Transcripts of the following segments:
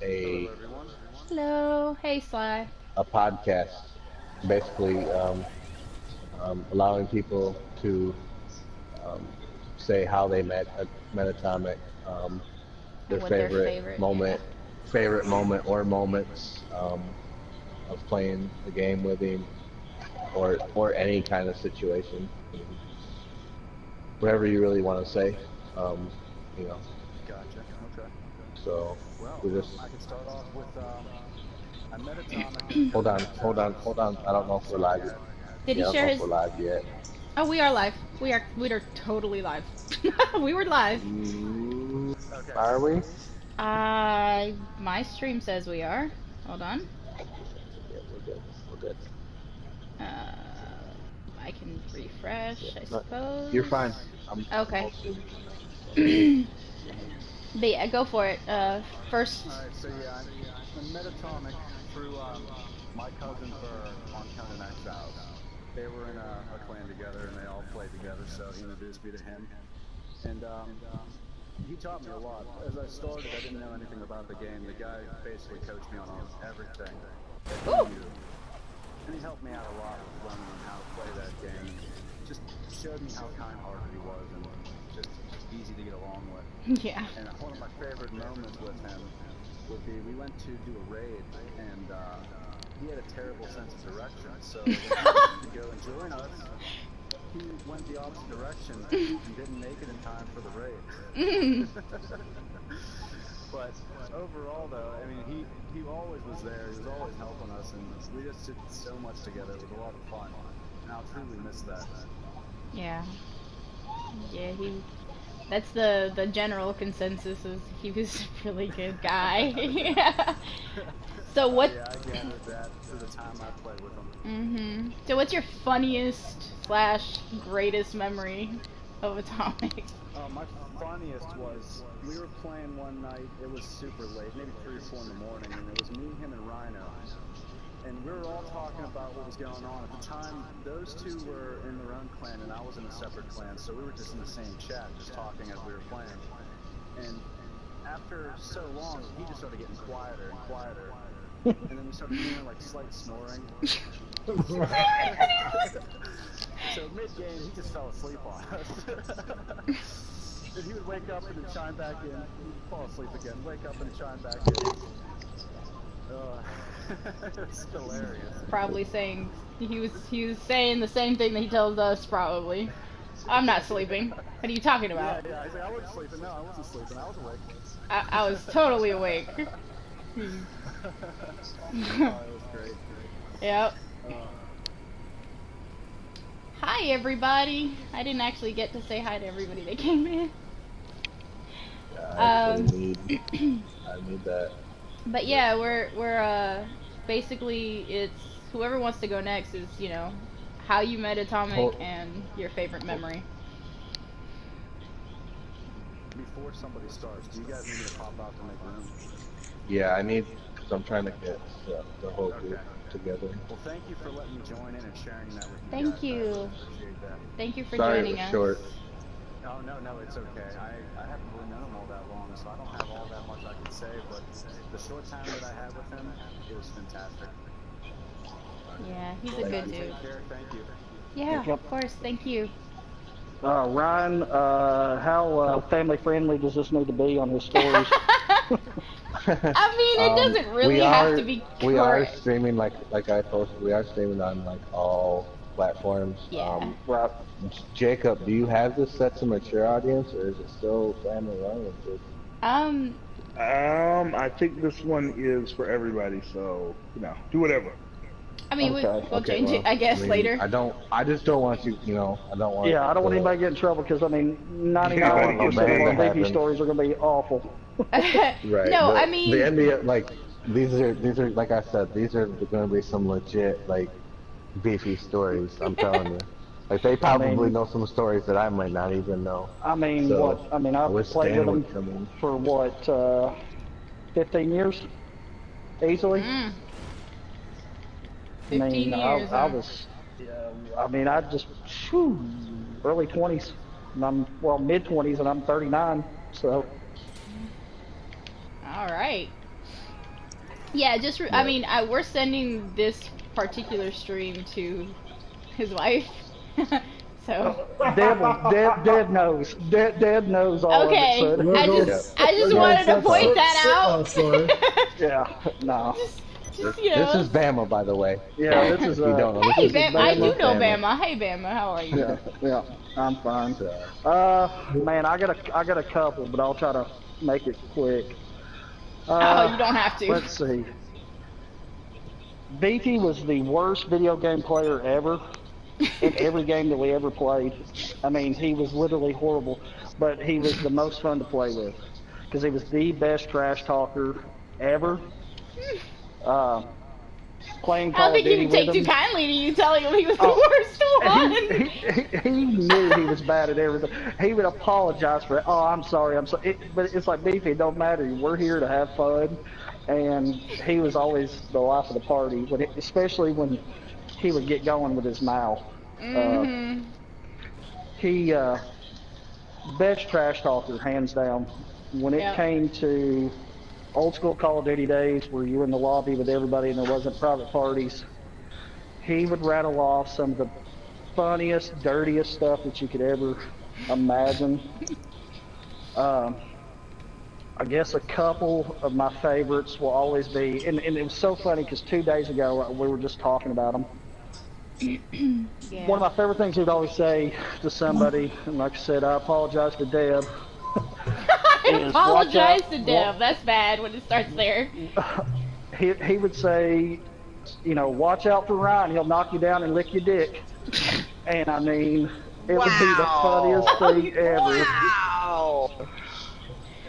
a Hello, everyone. Hello. Hey, Sly. a podcast, basically allowing people to um, say how they met Atomic, their And what their favorite, yeah. favorite moment or moments of playing the game with him, or any kind of situation, whatever you really want to say, um, you know. Gotcha. Okay. So Well, we just I could start off with I met Atomic hold in on, hold on, 2000s. hold on. I don't know if we're Sorry, live go yet. ahead. Did he Yeah, I don't share know if his? we're live yet. Oh, we are live. We are totally live. We were live. Okay. Are we? My stream says we are. Hold on. Yeah, we're good. We're good. Uh, I can Yeah, refresh, I no, you're suppose. fine. I'm Okay. hosting. But yeah, go for it. First. All right. So yeah, I met Atomic through my cousin Burr on Conan Exiles. They were in a clan together, and they all played together. So he introduced me to him, and he taught me a lot. As I started, I didn't know anything about the game. The guy basically coached me on everything that he Ooh. knew. And he helped me out a lot with learning how to play that game, and just showed me how kind-hearted he was and just easy to get along with. Yeah. And one of my favorite moments with him would be we went to do a raid, and he had a terrible sense of direction. So when he went to go and join us, he went the opposite direction and didn't make it in time for the raid. But overall, though, I mean, he always was there. He was always helping us, and we just did so much together. It was a lot of fun, and I'll truly miss that. Yeah. Yeah. That's the general consensus is he was a really good guy. Yeah. So Oh what? yeah, I gathered that through the time I played with him. So what's your funniest slash greatest memory of Atomic? My funniest was we were playing one night. It was super late, maybe 3 or 4 in the morning, and it was me, him, and Rhino. And we were all talking about what was going on. At the time, those two were in their own clan, and I was in a separate clan, so we were just in the same chat, just talking as we were playing. And after so long, he just started getting quieter and quieter. And then we started hearing like slight snoring. So mid-game, he just fell asleep on us. And he would wake up and then chime back in. He'd fall asleep again, wake up and chime back in. It's hilarious. Probably saying he was saying the same thing that he tells us probably. I'm not sleeping. What are you talking Yeah, about? yeah. He's like, I wasn't sleeping. No, I wasn't sleeping. I was awake. I was totally awake. Oh, it was great. Yep. Uh, Hi everybody. I didn't actually get to say hi to everybody that came in. I Um, actually I need that. but yeah, we're basically it's whoever wants to go next is how you met Atomic Hold, and your favorite memory. Before somebody starts, do you guys need me to pop out to make room? yeah, I need because I'm trying to get the whole group Okay. together. Well, thank you for letting me join in and sharing that with you Thank guys. I you. really appreciate that. Thank you for Sorry it joining was us. short. Oh, no, it's okay. I haven't really known him all that long, so I don't have all that much I can say, but the short time that I had with him, it was fantastic. Yeah, he's a Well, good guys, dude. take care. Thank you. Yeah, Yep. of course. Thank you. Ryan, how family friendly does this need to be on his stories? I mean, it doesn't really have to be we are correct. streaming like I posted. We are streaming on like all platforms. Yeah. Right. Jacob, do you have this set to mature audience or is it still family oriented? Um, I think this one is for everybody, so do whatever. I mean, Okay. we'll Okay, change it, well, I guess, later. I just don't want you, I don't want. Yeah, I don't want anybody to get in trouble because, I mean, I don't want no 99% of ban our to VP happen. stories are going to be awful. Right. No, I The mean, NBA, like, these are like I said, these are going to be some legit, like, beefy stories. I'm telling you. Like, they I probably mean, know some stories that I might not even know. I mean, So, I I've wish played with Stan them would come in. for 15 years? Easily? mm, I 15 mean, years, I huh? was, I mean, I just, whew, early 20s. And mid 20s, and I'm 39. So, All right. Yeah, just I mean, we're sending this particular stream to his wife. So Deb knows. Deb knows all okay, of it. So. I just wanted to point that out. Sorry. Yeah, no. Just, you know. This is Bama, by the way. Yeah, this is. You don't know. Hey, This is Bama, I do know Bama. Bama. Hey, Bama, how are you? Yeah, I'm fine. Man, I got a couple, but I'll try to make it quick. Oh, you don't have to. Let's see. Beefy was the worst video game player ever in every game that we ever played. I mean, he was literally horrible, but he was the most fun to play with because he was the best trash talker ever. Playing I Call don't of think he Duty would take with too him. kindly to you telling him he was the worst one. He knew he was bad at everything. He would apologize for it. Oh, I'm sorry. But it's like, Beefy, it don't matter. We're here to have fun. And he was always the life of the party, especially when he would get going with his mouth. He best trash talker, hands down. When it came to old school Call of Duty days where you were in the lobby with everybody and there wasn't private parties, he would rattle off some of the funniest, dirtiest stuff that you could ever imagine. I guess a couple of my favorites will always be, and it was so funny because 2 days ago we were just talking about them. Yeah. One of my favorite things he'd always say to somebody, and like I said, I apologize to Deb. I apologize to Deb. That's bad when it starts there. He would say, you know, watch out for Ryan. He'll knock you down and lick your dick. And I mean, it would be the funniest thing ever. Wow.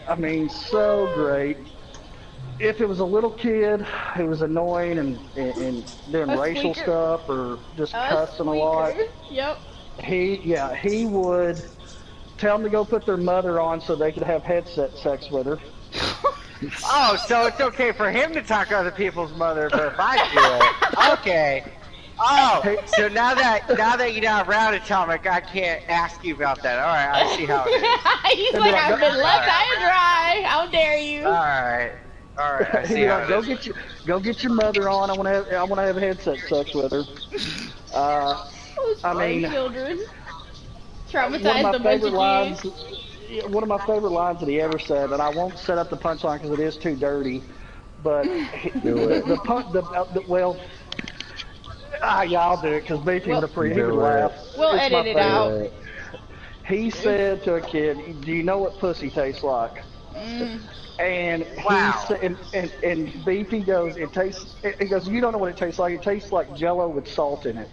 I mean, so great. If it was a little kid who was annoying and doing A racial squeaker. stuff or just cussing a lot, Yep. he would tell them to go put their mother on so they could have headset sex with her. Oh, so it's okay for him to talk to other people's mother, but if I do it, okay. Oh, so now that you're not around to tell him, I can't ask you about that. All right, I see how it is. He's like, I've been left high and dry. How dare you? All right, I see He'd be how like, it is. go get your mother on. I want to have headset sex with her. Those I mean, children. one Traumatized of a my bunch favorite of lines. kids. One of my favorite lines that he ever said, and I won't set up the punchline because it is too dirty. But well, yeah, I'll do it because Beefy would he would laugh. We'll It's my edit it out. favorite. He said to a kid, "Do you know what pussy tastes like?" And Wow. and Beefy goes, "It tastes." He goes, "You don't know what it tastes like. It tastes like Jello with salt in it."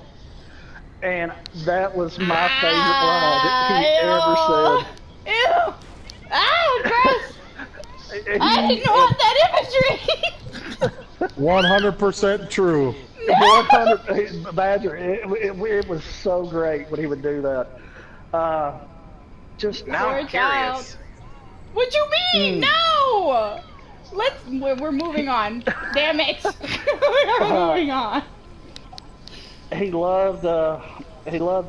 And that was my favorite line that he ever said. Ew! Ow, gross! I didn't want that imagery! 100% true. 100 Badger. It was so great when he would do that. Just Now Poor I'm child. curious. What you mean? No! We're moving on. Damn it! We're moving on. he loved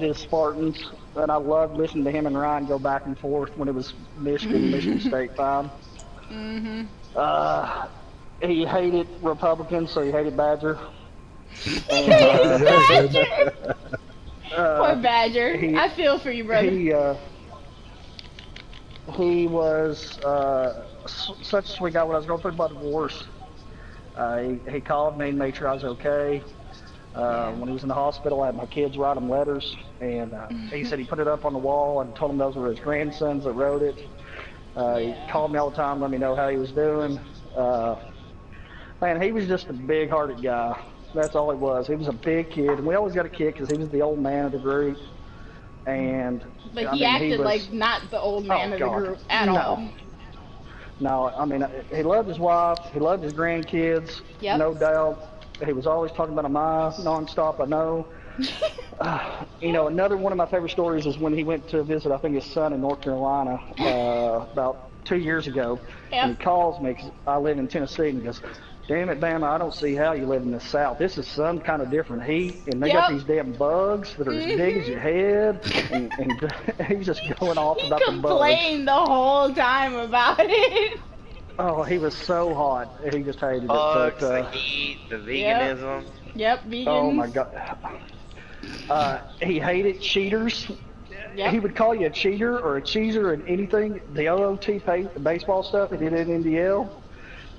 his Spartans, and I loved listening to him and Ryan go back and forth when it was Michigan State time. He hated Republicans, so he hated Badger. Badger! Poor Badger. I feel for you, brother. He was such a sweet guy. When I was going through my divorce, he called me and made sure I was okay. When he was in the hospital, I had my kids write him letters, and he said he put it up on the wall and told him those were his grandsons that wrote it. He called me all the time, let me know how he was doing. Man, he was just a big-hearted guy. That's all he was. He was a big kid, and we always got a kid because he was the old man of the group. And But I he mean, acted was, like not the old man of the God. group at all. No, I mean, he loved his wife. He loved his grandkids, Yep. no doubt. He was always talking about them nonstop, I know. You know, another one of my favorite stories is when he went to visit, I think, his son in North Carolina about 2 years ago. Yep. And he calls me because I live in Tennessee, and he goes, "Damn it, Bama, I don't see how you live in the South. This is some kind of different heat, and they got Yep. these damn bugs that are as big as your head." And he's just going off He about the bugs. complained the whole time about it. Oh, he was so hot. He just hated it. Bugs, But, the heat, the veganism. Yep, vegans. oh my god. He hated cheaters. Yep. He would call you a cheater or a cheeser and anything. The OOT baseball stuff he did at NDL.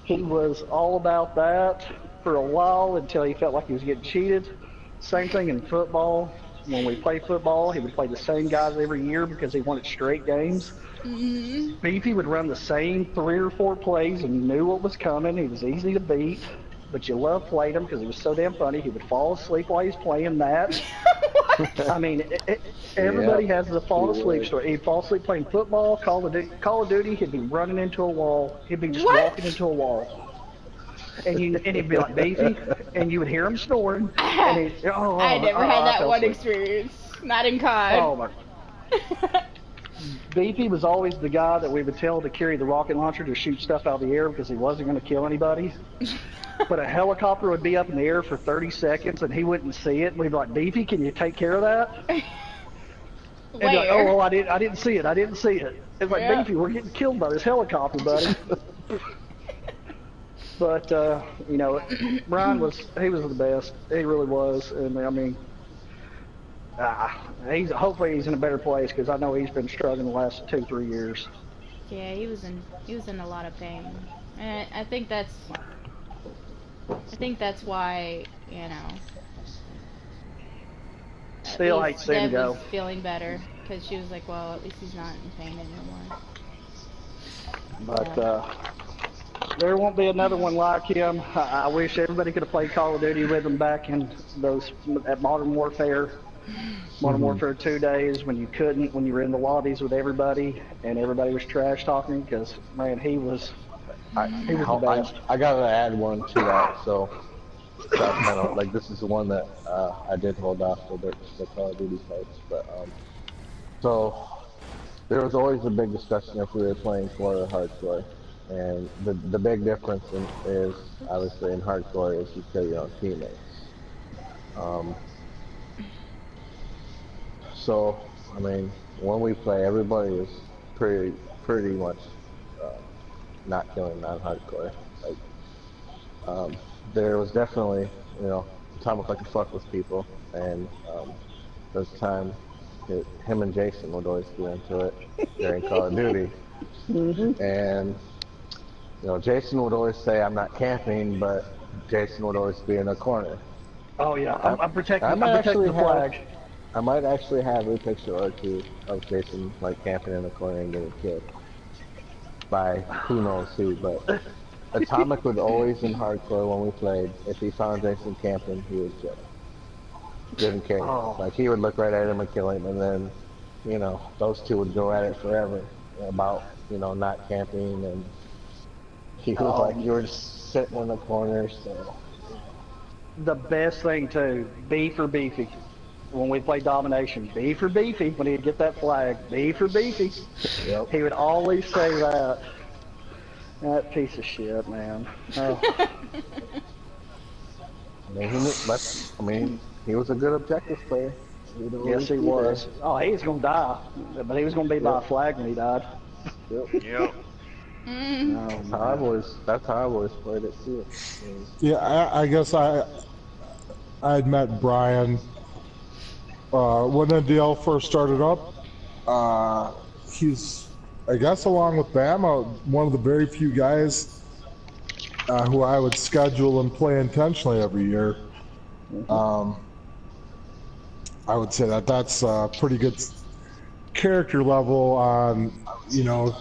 He was all about that for a while until he felt like he was getting cheated. Same thing in football. When we play football, he would play the same guys every year because he wanted straight games. Mm-hmm. Beefy would run the same 3 or 4 plays and you knew what was coming. He was easy to beat, but you loved playing him because he was so damn funny. He would fall asleep while he's playing that. I mean, everybody has the fall asleep story. He'd fall asleep playing football, Call of Duty, he'd be running into a wall. He'd be just walking into a wall. And he'd be like, Beefy, and you would hear him snoring. And I never had that one experience. Not in COD. Oh my. Beefy was always the guy that we would tell to carry the rocket launcher to shoot stuff out of the air because he wasn't going to kill anybody. But a helicopter would be up in the air for 30 seconds and he wouldn't see it. And we'd be like, Beefy, can you take care of that? And he'd be like, oh, I didn't see it. I didn't see it. It's like, Beefy, we're getting killed by this helicopter, buddy. But, you know, Brian was the best. He really was. And, I mean, hopefully he's in a better place because I know he's been struggling the last 2-3 years. Yeah, he was in a lot of pain. And I think that's why, you know, still hate seeing him go. Was feeling better because she was like, well, at least he's not in pain anymore. But, there won't be another one like him. I wish everybody could have played Call of Duty with him back in at Modern Warfare. Modern Warfare 2 days when you couldn't, when you were in the lobbies with everybody and everybody was trash talking because, man, he was the best. I gotta add one to that, so kind of like this is the one that I did hold off for the Call of Duty fights, but so there was always a big discussion if we were playing core or hardcore. And the big difference is obviously in hardcore is you kill your own teammates. So I mean, when we play, everybody is pretty much not killing non-hardcore. Like there was definitely, you know, time with like a fuck with people, and there's time him and Jason would always get into it during Call of Duty, and. You know, Jason would always say, I'm not camping, but Jason would always be in a corner. Oh, yeah. I'm protecting the flag. I might actually have a picture or two of Jason, like, camping in a corner and getting killed. By who knows who, but Atomic would always in hardcore when we played, if he found Jason camping, he would kill him. Didn't care. Oh. Like, he would look right at him and kill him, and then, you know, those two would go at it forever about, you know, not camping, and he was like, you were just sitting in the corner, so. The best thing, too, B for Beefy. When we play Domination, B for Beefy, when he'd get that flag, B for Beefy. Yep. He would always say that. That piece of shit, man. Oh. I mean, he was a good objective player. Yes, he was. Oh, he was going to die, but he was going to be by a flag when he died. Yep. Mm. That's how I've always played it too. Yeah, I guess I had met Brian when NDL first started up. He's, I guess, along with Bama, one of the very few guys who I would schedule and play intentionally every year. I would say that's a pretty good character level on, you know,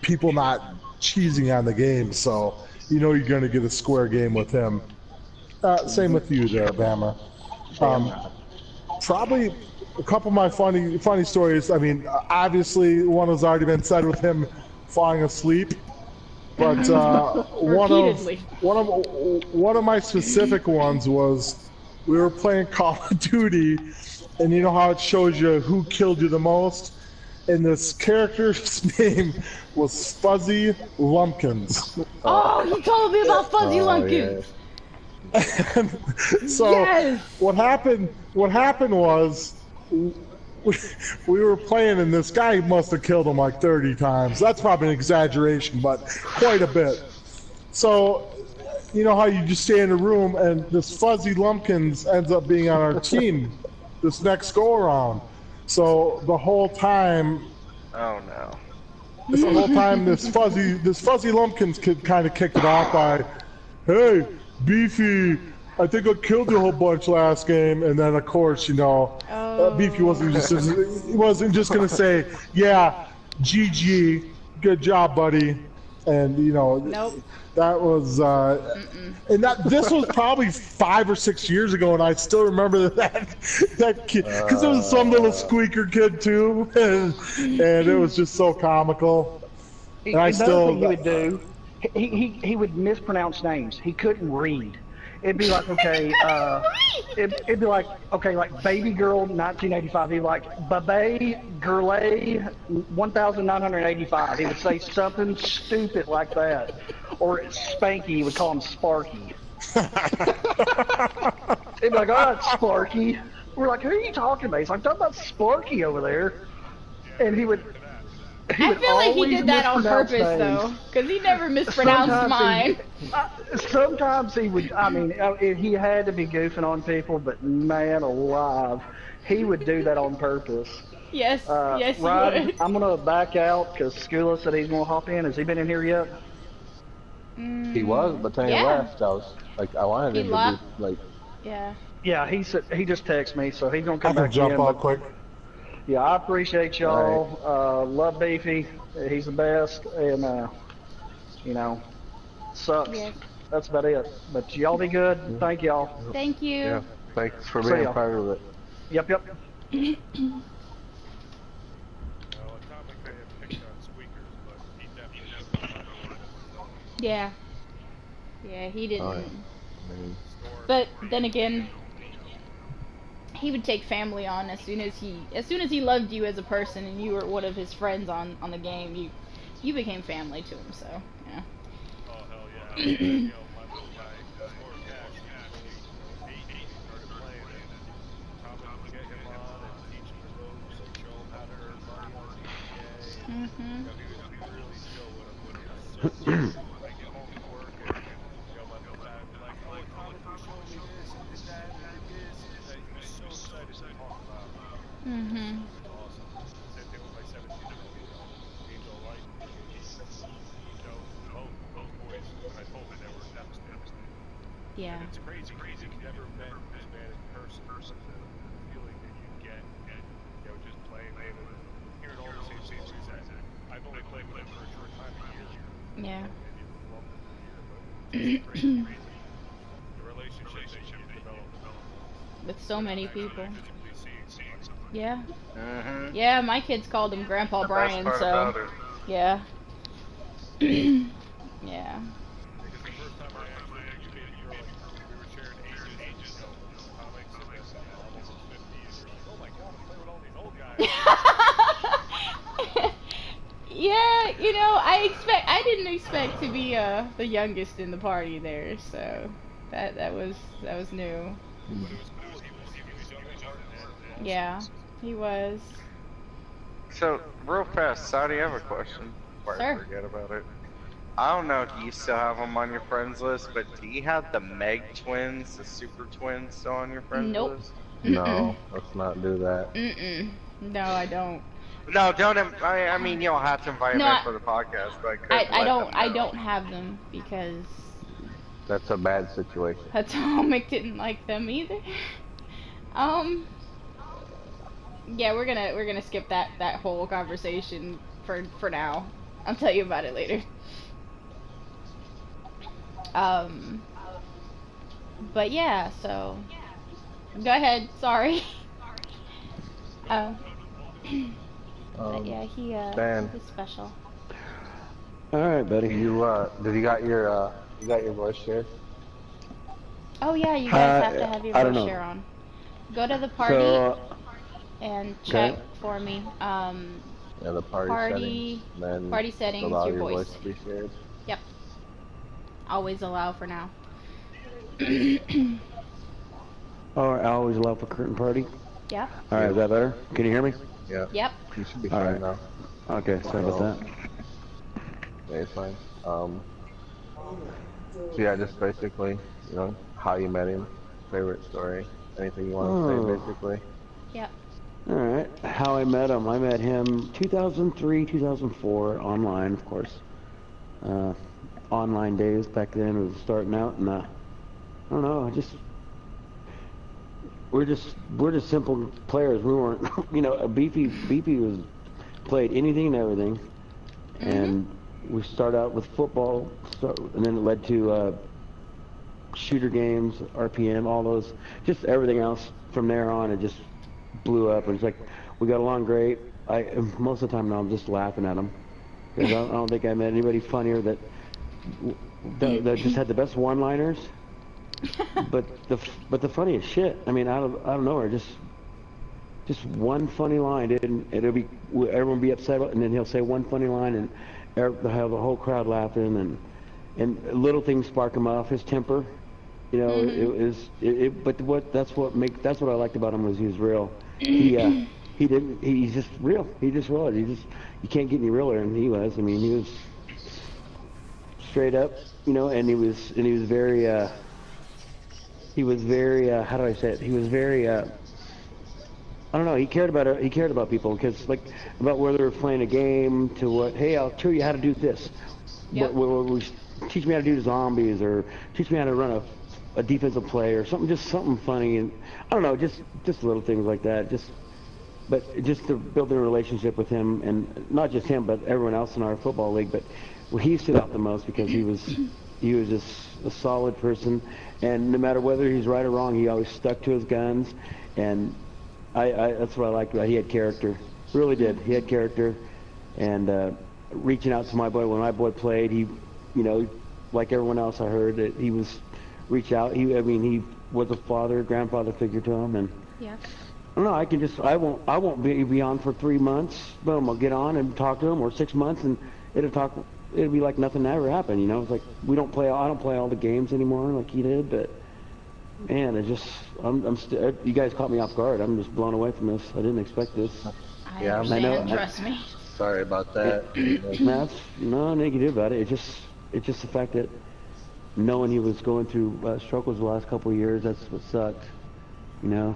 people not cheesing on the game, so you know you're going to get a square game with him. Same with you there, Bama. Probably a couple of my funny stories. I mean, obviously one has already been said with him falling asleep, but one of my specific ones was we were playing Call of Duty, and you know how it shows you who killed you the most, and this character's name was Fuzzy Lumpkins. Oh, you told me about Fuzzy Lumpkins. Yeah. So what happened was we were playing, and this guy must have killed him like 30 times. That's probably an exaggeration, but quite a bit. So, you know how you just stay in a room, and this Fuzzy Lumpkins ends up being on our team this next go-around. So the whole time... Oh, no. The whole time, this Fuzzy Lumpkins kid kind of kicked it off by, "Hey, Beefy, I think I killed you a whole bunch last game," and then of course, you know, Beefy wasn't just gonna say, "Yeah, GG, good job, buddy," and you know, Nope. that was, and this was probably 5 or 6 years ago, and I still remember that kid, because it was some little squeaker kid too, and it was just so comical. And I Another thing he would do, he would mispronounce names. He couldn't read. It'd be like, okay, it'd be like, okay, like Baby Girl 1985. He'd be like, Baby Girl 1985. He would say something stupid like that. Or Spanky, he would call him Sparky. He'd be like, "Oh, it's Sparky." We're like, "Who are you talking about?" He's like, "Talking about Sparky over there." And he would I feel like he did that on purpose, though, because he never mispronounced mine. Sometimes he would, I mean, he had to be goofing on people, but man alive, he would do that on purpose. Yes, yes, he Ryan, would. I'm going to back out because Skula said he's going to hop in. Has he been in here yet? He was, but then he left. I was like, I wanted him to be like. Yeah. Yeah, he said he just texted me, so he's going to I come can back jump in. out quick. Yeah, I appreciate y'all. Love Beefy. He's the best. And, you know, sucks. Yes. That's about it. But y'all be good. Thank y'all. Thank you. Yeah, thanks for See being ya. part of it. Yep, yep. Yeah. Yeah, he didn't. I mean, But then again, he would take family on as soon as he loved you as a person and you were one of his friends on the game. You became family to him. So yeah. Oh hell yeah! You know, my little guy, more cash. He started playing it. Thomas would get him on and teach him the ropes and show him how to earn money on GTA. Mhm. You know, he was really chill when he was so cool. I get home from work and you know my little guy would be like, "Oh, Thomas, you showed me this and did that and did this." And he was so excited to talk about it. Mhm. It was awesome. Same thing with my 17-year-old, you know, Angel Light. You know, those boys, when I told them, they were devastated. Yeah. And it's crazy. You've never met this man in person. The feeling that you get, and you know, just playing with him, hearing all the same stories that I've only played with him for a short time a year. Yeah. Maybe a little longer than a year, but it's crazy. The relationship that you develop With so many people. physically seeing someone. Yeah. Mm-hmm. Yeah, my kids called him Grandpa Brian, Best part so about it. yeah. Yeah. Because the first time I actually met you, we were sharing ages, you know, comics and this, and almost 50, and you're like, "Oh my god, I'm playing with all these old guys." Yeah, you know, I didn't expect to be the youngest in the party there, so that was new. But it was cool. He was young at heart, and Yeah, he was. So, real fast, Saudi, I have a question before I Sure. forget about it. I don't know if you still have them on your friends list, but do you have the Meg twins, the super twins, still on your friends Nope. list? no, let's not do that. Mm-mm. No, I don't. No, don't. I mean, you don't have to invite No, them I- in for the podcast, but I could I let them know. don't have them because That's a bad situation. Atomic didn't like them either. Yeah, we're gonna skip that whole conversation for now. I'll tell you about it later. But yeah, so go ahead. Sorry. But yeah, Ben. he's special. All right, buddy. Did you got your voice shared? Oh yeah, you guys have to have your I don't voice know. share on. Go to the party So, and check okay. for me. Yeah, the party Party- settings. Then party settings, allow your your voice. voice to be shared. Yep. Always allow for now. I always allow for curtain party. Yeah. All right, is that better? Can you hear me? Yeah. Yep. You should be All fine right. now. Okay, sorry about that. Yeah, it's fine. So yeah, just basically, how you met him, favorite story, anything you want to say, basically. Yep. All right, how I met him. I met him 2003, 2004, online, of course. Online days back then, it was starting out, and I don't know, we're just simple players. We weren't, Beefy was played anything and everything, and we started out with football, and then it led to shooter games, RPM, all those, just everything else. From there on, it just blew up, and it's like we got along great. Most of the time now I'm just laughing at him because I don't think I met anybody funnier that just had the best one-liners. but the funniest shit. I mean, out of nowhere, just one funny line, everyone will be upset about it, and then he'll say one funny line, and they'll have the whole crowd laughing, and little things spark him off. His temper, that's what I liked about him, was he was real. He's just real. He just was. You can't get any realer than he was. I mean, he was straight up, and he was very how do I say it? He was very I don't know. He cared about people, because about whether they were playing a game to what. Hey, I'll show you how to do this. Yep. Teach me how to do zombies, or teach me how to run a defensive play, or something. Just something funny, and I don't know. Just little things like that. But just to build a relationship with him, and not just him, but everyone else in our football league. But he stood out the most because he was just a solid person, and no matter whether he's right or wrong, he always stuck to his guns, and that's what I liked about. He had character, really did. He had character, and reaching out to my boy when my boy played, he, like everyone else, I heard that he was reach out. He was a grandfather figure to him, and Yeah. I don't know. I won't be on for 3 months. Boom, I'll get on and talk to him, or 6 months, and it'll be like nothing ever happened. It's like I don't play all the games anymore like he did, but. Man, you guys caught me off guard. I'm just blown away from this. I didn't expect this. I understand, trust me. Sorry about that. That's nothing you can do about it. It's just the fact that knowing he was going through struggles the last couple of years, that's what sucked. Yeah.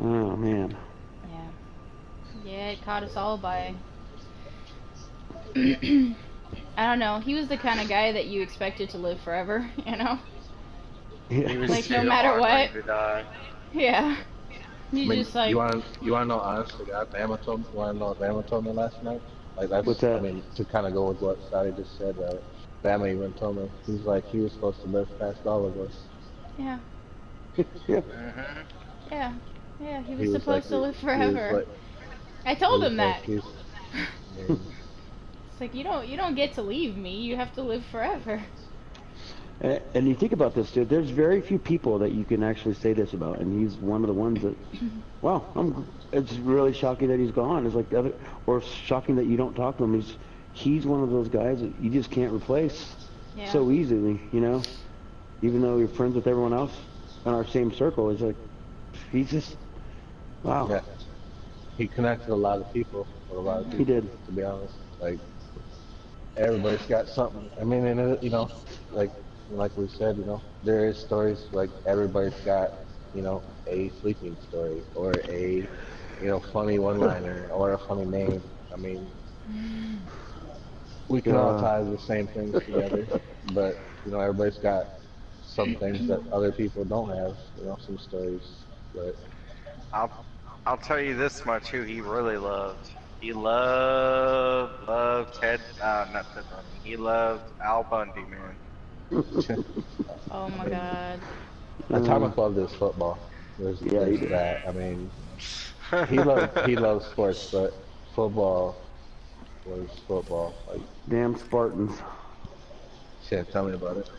Oh man. Yeah, it caught us all by. I don't know. He was the kind of guy that you expected to live forever, Yeah. Like no matter what. Yeah. Just like. You want to know honestly, God, Bama told me. You want to know what Bama told me last night? Like that's. What's that? I mean, to kind of go with what Scotty just said, Bama even told me he's like he was supposed to live past all of us. Yeah. Yeah. Yeah. He was supposed to live forever. I told him that. It's like you don't get to leave me. You have to live forever. And you think about this, dude. There's very few people that you can actually say this about, and he's one of the ones that. Well, it's really shocking that he's gone. It's like or shocking that you don't talk to him. He's one of those guys that you just can't replace so easily. Even though you're friends with everyone else in our same circle, it's like he's just wow. Yeah. He connected a lot of people. He did. To be honest, like. Everybody's got something. I mean, and like we said, there is stories. Like everybody's got, a sleeping story or a, funny one-liner or a funny name. I mean, we can all tie the same things together, but everybody's got some things that other people don't have. Some stories. But I'll tell you this much: who he really loved. He loved not Ted Bundy. He loved Al Bundy, man. Oh my God. Atomic loved his football. There's that. I mean, he loves sports, but football was football. Like, damn Spartans. Shit, tell me about it.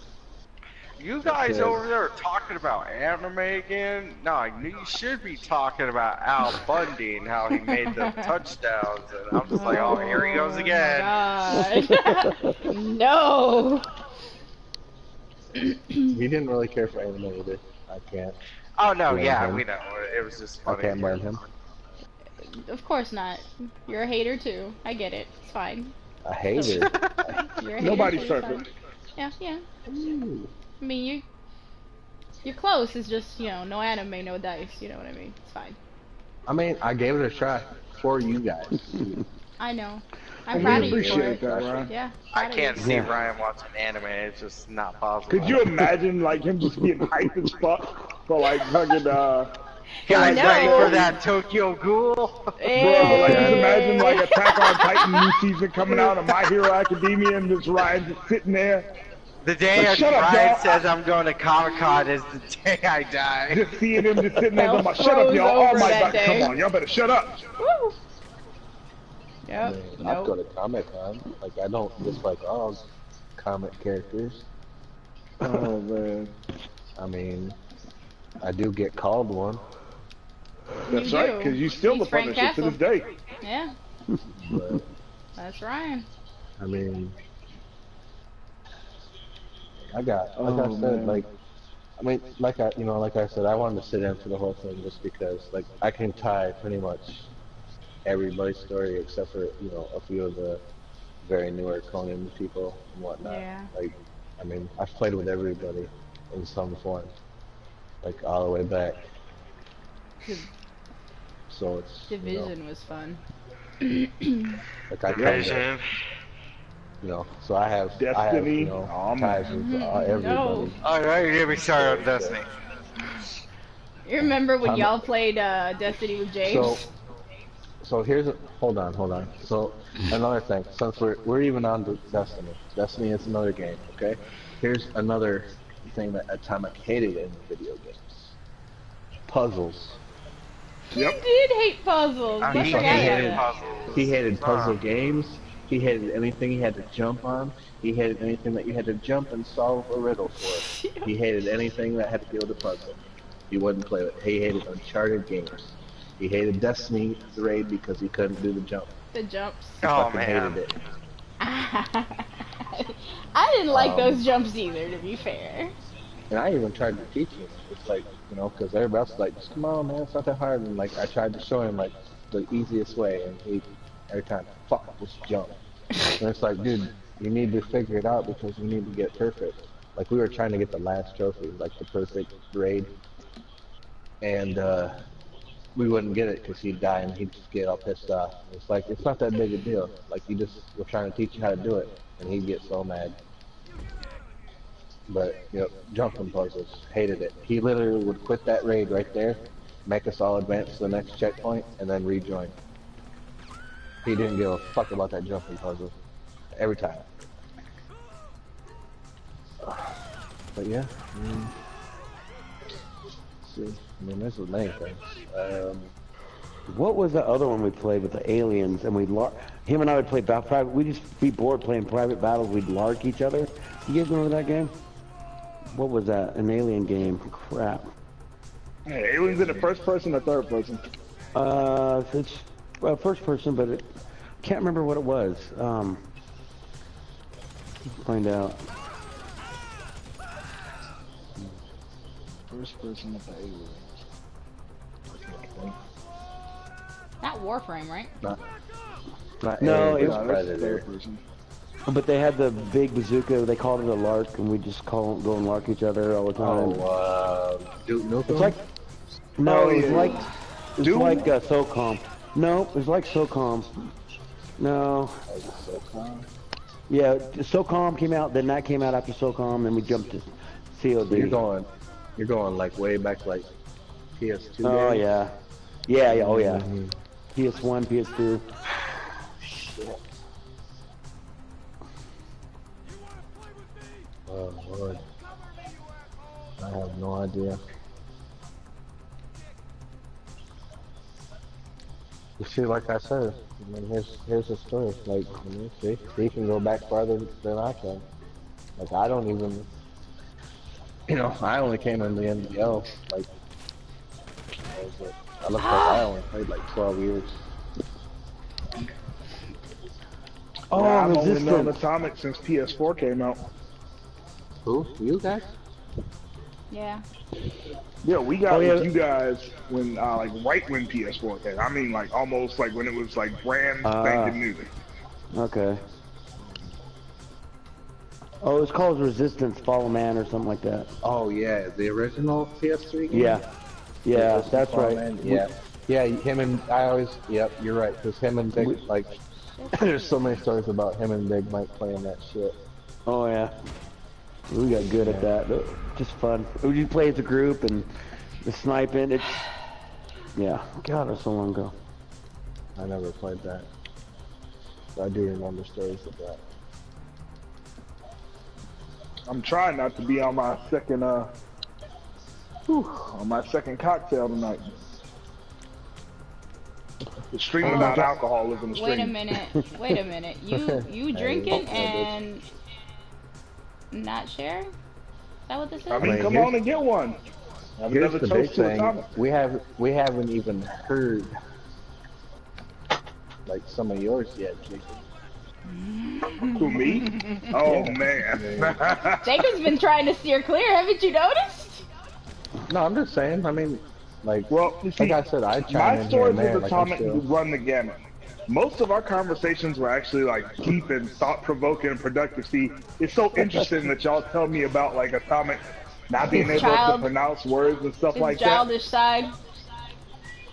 You guys over there are talking about anime again? No, you should be talking about Al Bundy and how he made the touchdowns. And I'm just like, oh, here he goes again. God. No. He didn't really care for anime either. I can't. Oh no, blame yeah, him. we know. It was just I funny. can't blame him. Of course not. You're a hater too. I get it. It's fine. A hater. You're a hater, Nobody's so it's fine. perfect. Yeah, yeah. Ooh. I mean, you're close. It's just, you know, no anime, no dice. You know what I mean? It's fine. I mean, I gave it a try for you guys. I know. I'm We proud of you for appreciate it. that, Ryan. Yeah. I proud of can't you. see Yeah. Ryan watching anime. It's just not possible. Could you imagine like him just being hyped as fuck for like fucking Guys, No. ready for that Tokyo Ghoul? Bro, like just imagine like Hey. Attack on Titan new season coming out of My Hero Academia and just Ryan just sitting there, The day Like, shut up, Ryan y'all. says I'm going to Comic-Con is the day I die. just seeing him just sitting there, Hell going, shut up, froze y'all! Oh over my that god, day. come on, y'all better shut up! Woo. I Yep. mean, I'd go to Comic Con. Like, I don't dislike all comic characters. Oh man, I mean, I do get called one, that's You right, do. because you still He's the Frank Punisher to Castle. this day. Yeah. but That's Ryan. I mean, like I Oh, said, man. like, I mean, like I said, I wanted to sit in for the whole thing just because, like, I can tie pretty much everybody's story except for, you know, a few of the very newer Conan people and whatnot. Yeah. Like, I mean, I've played with everybody in some form, like all the way back. Div- So it's, you know, Division was fun. like I kind of, you know, so I have, you Destiny. know, Oh, ties with everybody. No. Oh, no, you get me started on Destiny. You remember when I'm- y'all played Destiny with James? So here's hold on. So another thing, since we're even on to Destiny. Destiny is another game, okay? Here's another thing that Atomic hated in video games. Puzzles. Yep. He did hate puzzles. I I he forgot about hated that. puzzles. He hated puzzle games. He hated anything he had to jump on. He hated anything that you had to jump and solve a riddle for. He hated anything that had to deal with a puzzle. He wouldn't play it. He hated Uncharted games. He hated Destiny the raid because he couldn't do the jump. The jumps. He Oh, fucking man. hated it. I didn't like those jumps either, to be fair. And I even tried to teach him. It's like, you know, because everybody else was like, just come on, man, it's not that hard. And like, I tried to show him like the easiest way, and he every time, fuck, just jump. And it's like, dude, you need to figure it out because you need to get perfect. Like we were trying to get the last trophy, like the perfect raid, and we wouldn't get it because he'd die and he'd just get all pissed off. It's like, it's not that big a deal. Like you just were trying to teach you how to do it, and he'd get so mad. But, you know, jumping puzzles, hated it. He literally would quit that raid right there, make us all advance to the next checkpoint, and then rejoin. He didn't give a fuck about that jumping puzzle. Every time. But yeah, see, I mean, there's many things. What was the other one we played with the aliens? And him and I would play private. We just be bored playing private battles. We'd lark each other. You guys remember that game? What was that? An alien game? Crap. Hey, aliens in the first person or third person? It's first person, but can't remember what it was. Find out. First person with the aliens. Not Warframe, right? Not No, Alien, it was No, that's Predator. third person. But they had the big bazooka. They called it a lark, and we just go and lark each other all the time. Duke Nukem? It's like no, Oh, it's yeah. like it's Doom? like SOCOM. No, it's like SOCOM. No, yeah, SOCOM came out. Then that came out after SOCOM, and we jumped to COD. So you're going like way back, like PS2. Oh days? yeah, oh yeah. Mhm. PS1, PS2. Oh Lord, I have no idea. You see, like I said, I mean, here's the story. Like, I mean, see, he can go back farther than I can. Like, I don't even, you know, I only came in the NBL, like, I looked like I only played like 12 years. Oh, Yeah, I've only known Resistance. Atomic since PS4 came out. Who? You guys? Yeah. Yeah, we got Oh, yeah. with you guys when like right when PS4 came. I mean, like almost like when it was like brand spanking new. Okay. Oh, it's called Resistance Fall of Man or something like that. Oh yeah, the original PS3 game? Yeah. Yeah, Resistance that's Fall right. Man, yeah. Yeah, him and I always, yep, you're right, because him and Big, like, there's so many stories about him and Big Mike playing that shit. Oh yeah. We got good at that. Just fun. We play as a group and the sniping. It's yeah. God, that's so long ago. I never played that. But I do remember stories of that. I'm trying not to be on my second cocktail tonight. The stream about alcoholism. Wait a minute. Wait a minute. You drinking and not sharing? Is that what this is? I mean, come on and get one. Have Here's another the big toast to thing. Atomic. We haven't even heard like some of yours yet, Jacob. To me? Oh man. Jacob's been trying to steer clear. Haven't you noticed? No, I'm just saying. I mean, like, Well, you see, like I said, I chime my in here stories and there. with Like, I'm Atomic still- run the gamut. Most of our conversations were actually like deep and thought-provoking and productive. See, it's so interesting that y'all tell me about like Atomic not being able to pronounce words and stuff His like that. childish side.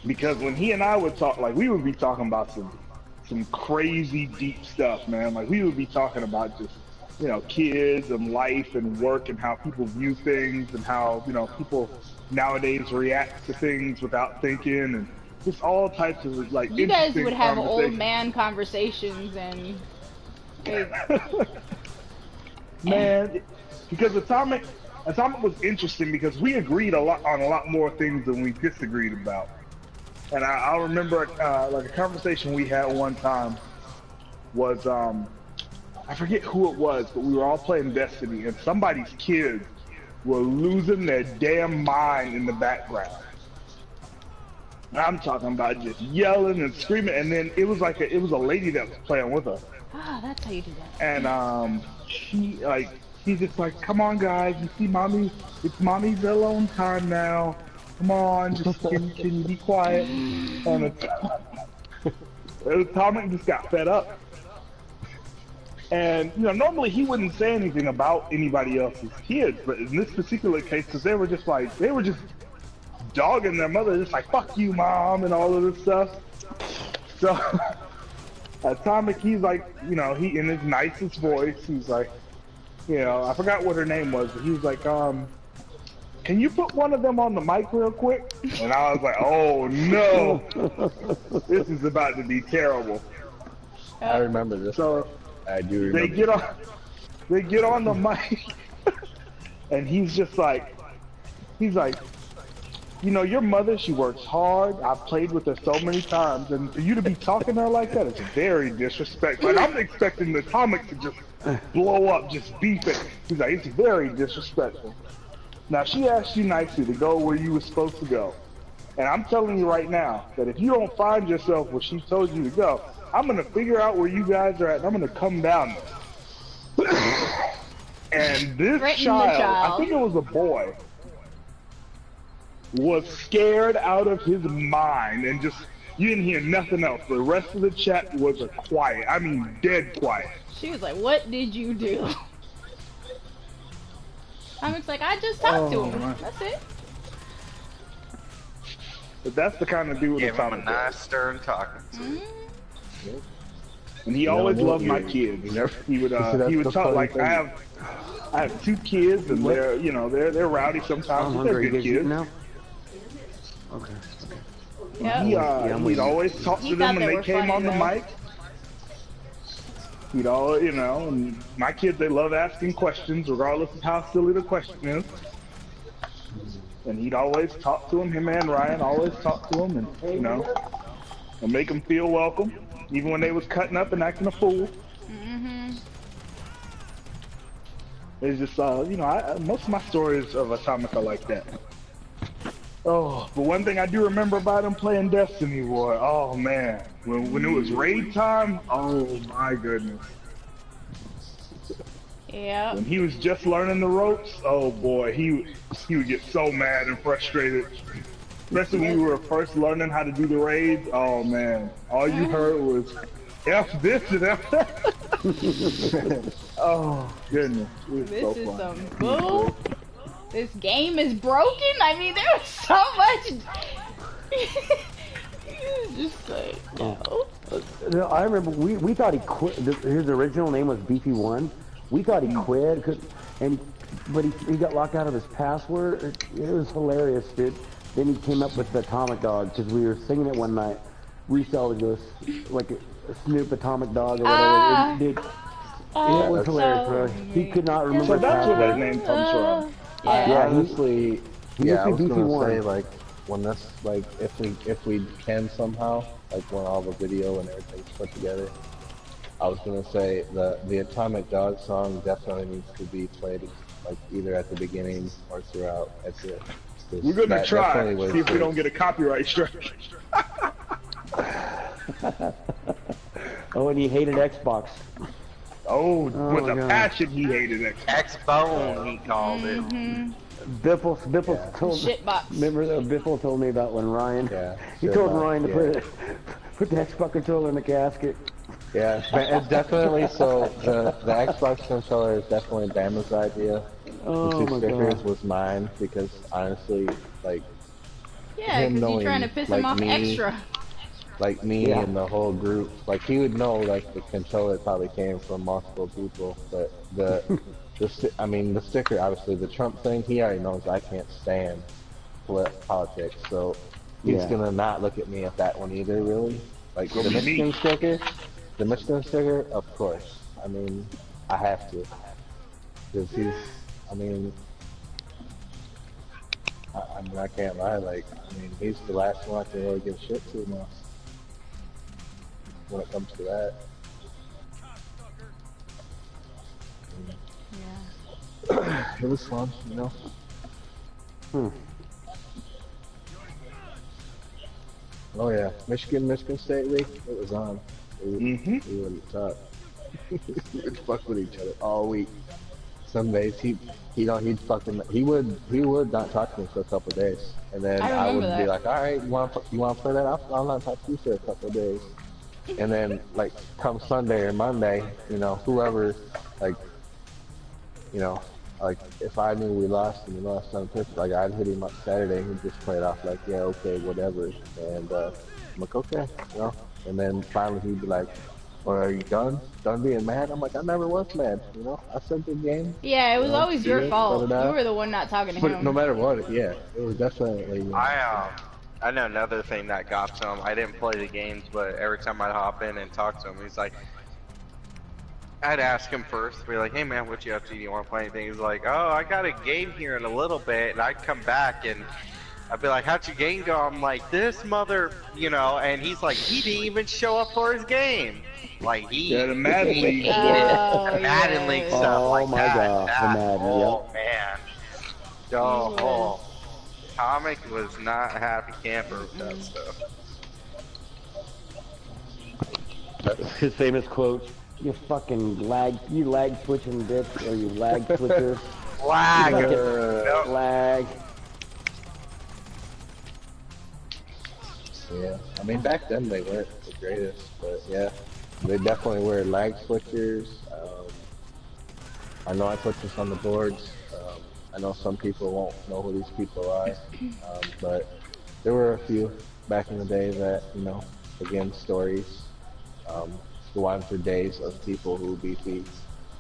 Because when he and I would talk, like we would be talking about some crazy deep stuff, man. Like we would be talking about just, you know, kids and life and work and how people view things and how, you know, people nowadays react to things without thinking and just all types of like You guys interesting would have old conversations. man conversations and Man, because Atomic was interesting because we agreed on a lot more things than we disagreed about. And I remember like a conversation we had one time was I forget who it was, but we were all playing Destiny and somebody's kids were losing their damn mind in the background. I'm talking about just yelling and screaming, and then it was like it was a lady that was playing with her. ah, that's how you do that. And she's just like, come on guys, you see mommy, it's mommy's alone time now. Come on, just can you be quiet? And Atomic just got fed up. And you know, normally he wouldn't say anything about anybody else's kids, but in this particular case, because they were just dogging their mother, just like, fuck you mom, and all of this stuff. So Atomic, he's like, you know, he in his nicest voice, he's like, you know, I forgot what her name was, but he was like, can you put one of them on the mic real quick? And I was like, oh no, this is about to be terrible. I remember this. So I do remember. They get on the mic, and he's like, you know, your mother, she works hard. I've played with her so many times, and for you to be talking to her like that is very disrespectful. And I'm expecting the Atomic to just blow up, just beef it. He's like, it's very disrespectful. Now, she asked you nicely to go where you were supposed to go. And I'm telling you right now that if you don't find yourself where she told you to go, I'm going to figure out where you guys are at, and I'm going to come down there. And this child, I think it was a boy, was scared out of his mind and just, you didn't hear nothing else. The rest of the chat was quiet. I mean, dead quiet. She was like, what did you do? I'm like, I just talked to him. Man. That's it. But that's the kind of dude Give him a Atomic nice is. stern talking to. Mm-hmm. And he always loved my kids. He would talk like, I have 2 kids, and they're, you know, they're rowdy sometimes, I'm but they're hungry. good You guys eating kids. now? Okay. Yep. He'd always talk He to thought them when they they were came funny, on the though. mic. He'd all, you know, and my kids, they love asking questions, regardless of how silly the question is. And he'd always talk to him and Ryan always talk to him, and, you know, and make them feel welcome, even when they was cutting up and acting a fool. Mm-hmm. It's just, you know, most of my stories of Atomic are like that. Oh, but one thing I do remember about him playing Destiny, boy, oh man, when it was raid time, oh my goodness. Yeah. When he was just learning the ropes, oh boy, he would get so mad and frustrated. Especially when we were first learning how to do the raids. Oh man, all you heard was F this and F that. Oh goodness, it was This so is fun. some bull. This game is broken. I mean, there was so much. Just like, no. No, I remember we thought he quit. His original name was Beefy One. We thought he quit, but he got locked out of his password. It was hilarious, dude. Then he came up with the Atomic Dog because we were singing it one night. We saw this like a Snoop Atomic Dog or whatever. Dude, it was hilarious, bro. He could not remember. So his that's where that password. name comes from. Yeah. Honestly, he yeah, I used was to be gonna say BP1. like when this like if we can somehow like when all the video and everything's put together, I was gonna say the Atomic Dog song definitely needs to be played like either at the beginning or throughout. We're gonna that try, definitely was see if we the- don't get a copyright strike. Oh, and he hated Xbox. Oh, with my a God. passion he hated it. X-Bone, he called it. Biffle told Shitbox. Remember Biffle told me about when Ryan. Yeah, He told shitbox, Ryan to yeah. put the Xbox controller in the casket. Yeah, it's definitely so. The Xbox controller is definitely Bama's idea. Oh the two my stickers God. was mine because honestly, like Yeah, him because you're knowing, trying to piss like, him off me, extra. like me Yeah. and the whole group, like he would know like the controller probably came from multiple people, but I mean the sticker, obviously the Trump thing, he already knows I can't stand politics, so he's Yeah. gonna not look at me at that one either, really. Like Gonna the be Michigan me. sticker, of course. I mean, I have to, because he's, I mean, I mean, I can't lie. Like, I mean, he's the last one I can really give shit to now. When it comes to that. Yeah. It was fun, you know. Oh yeah, Michigan State League. It was on. We wouldn't talk. We would fuck with each other all week. Some days he'd not talk to me for a couple of days, and then I I would remember be that. like, all right, you want to play that? I'll not talk to you for a couple of days, and then like come Sunday or Monday, you know, whoever, like, you know, like if I knew we lost and we lost on purpose, like I'd hit him up Saturday, he'd just play it off like, yeah, okay, whatever, and I'm like, okay, you know, and then finally he'd be like, well, are you done being mad? I'm like, I never was mad, you know, I said good game. Yeah, it was You know, always your yeah, fault. da-da-da. You were the one not talking to But him. no matter what, yeah, it was definitely, you know, I know another thing that got to him. I didn't play the games, but every time I'd hop in and talk to him, he's like, I'd ask him first, be like, hey man, what you up to? Do you want to play anything? He's like, oh, I got a game here in a little bit, and I'd come back and I'd be like, how'd your game go? I'm like, this mother, you know, and he's like, he didn't even show up for his game. Like Yeah, the Madden League. Oh, Madden League yes. stuff Oh like my that. God, the Madden, Oh man. Oh, He was- Comic was not a happy camper with that stuff. His famous quote: "You fucking lag switching bitch, or you lag switcher." Lag. Fucking lag. yeah. I mean, back then they weren't the greatest, but yeah, they definitely were lag switchers. I know I put this on the boards. I know some people won't know who these people are, but there were a few back in the day that, you know, again, stories, go on for days of people who BP,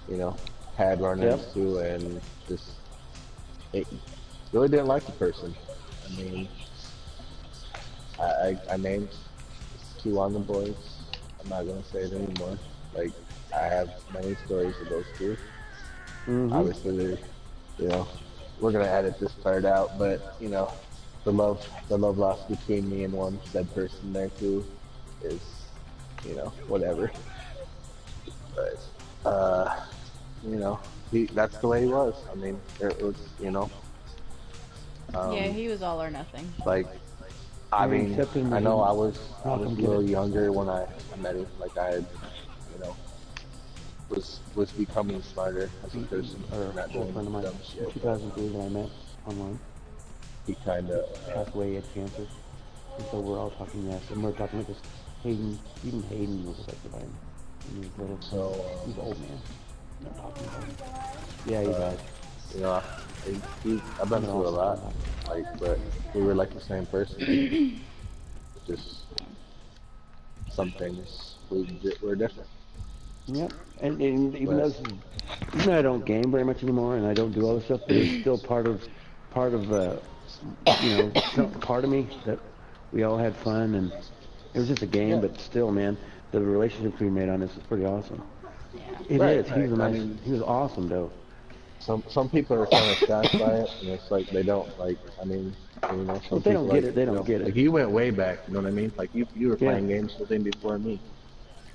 you know, had run-ins to and just really didn't like the person. I mean, I named two on the boards. I'm not gonna say it anymore. Like, I have many stories of those two. Obviously, they're, you know, we're gonna edit this part out, but you know, the love lost between me and one said person there too is, you know, whatever. But you know, that's the way he was. I mean, it was, you know. Yeah, he was all or nothing. Like, I mean, except in I know the- I was a little younger when I met him. Like I had, you know, was becoming smarter as a person, Or not a doing friend of mine dumb in shit. 2003 that I met online. He kind of Passed away at cancer. And so we're all talking yes, and we're talking like this. Hayden, even Hayden was affected by him. When he was little. so He's an old man. Not talking about him. Yeah, he died. you know, I've been through a lot, like, but we were like the same person. Just some things we're different. Yep. And even though even though I don't game very much anymore, and I don't do all this stuff, but it's still part of you know, part of me that we all had fun, and it was just a game, but still, man, the relationships we made on this is pretty awesome. It Right, is. He was a right. I nice. mean- He was awesome, though. Some people are kind of shocked by it, and it's like they don't like. I mean, you know, some If they don't people, get like, it, they don't you know, get it. Like you went way back, you know what I mean? Like you were playing games with him before me.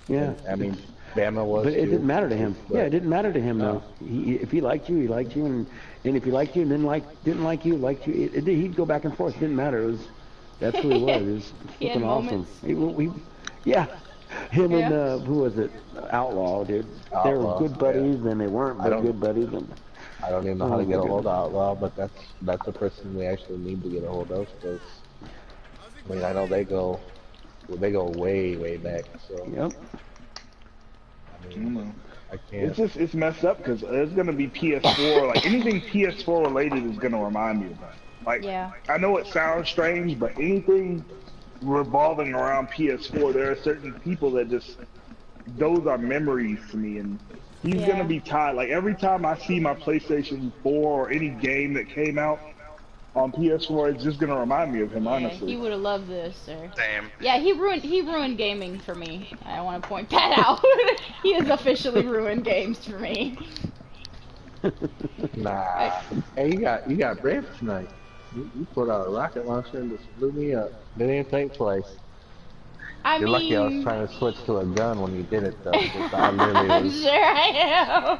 Yeah. And, I mean, Bama was. But it too, didn't matter to him. but- Yeah, it didn't matter to him though. If he liked you, and if he liked you and didn't like you, he'd go back and forth. It didn't matter. It was that's who he was. It was He had freaking awesome. moments. Yeah. Him Yeah. and who was it? Outlaw, dude. They were Outlaw, good buddies, yeah. and they weren't I don't- good buddies. And I don't even know Oh, how to get a my hold of Outlaw, but that's the person we actually need to get a hold of, because I mean, I know they go way back. So yep. I mean, I can't. It's messed up because there's gonna be PS4, like anything PS4 related is gonna remind me of that. Like, Yeah. I know it sounds strange, but anything revolving around PS4, there are certain people that just, those are memories to me, and he's Yeah. gonna be tied. Like every time I see my PlayStation 4 or any game that came out on PS4, it's just gonna remind me of him, Yeah, honestly. he would have loved this, sir. Same. Yeah, he ruined gaming for me. I want to point that out. He has officially ruined games for me. Nah. Hey, you got brave tonight. You put out a rocket launcher and just blew me up. Didn't even think twice. I You're mean, lucky I was trying to switch to a gun when you did it, though. 'Cause I literally I'm was. sure I am.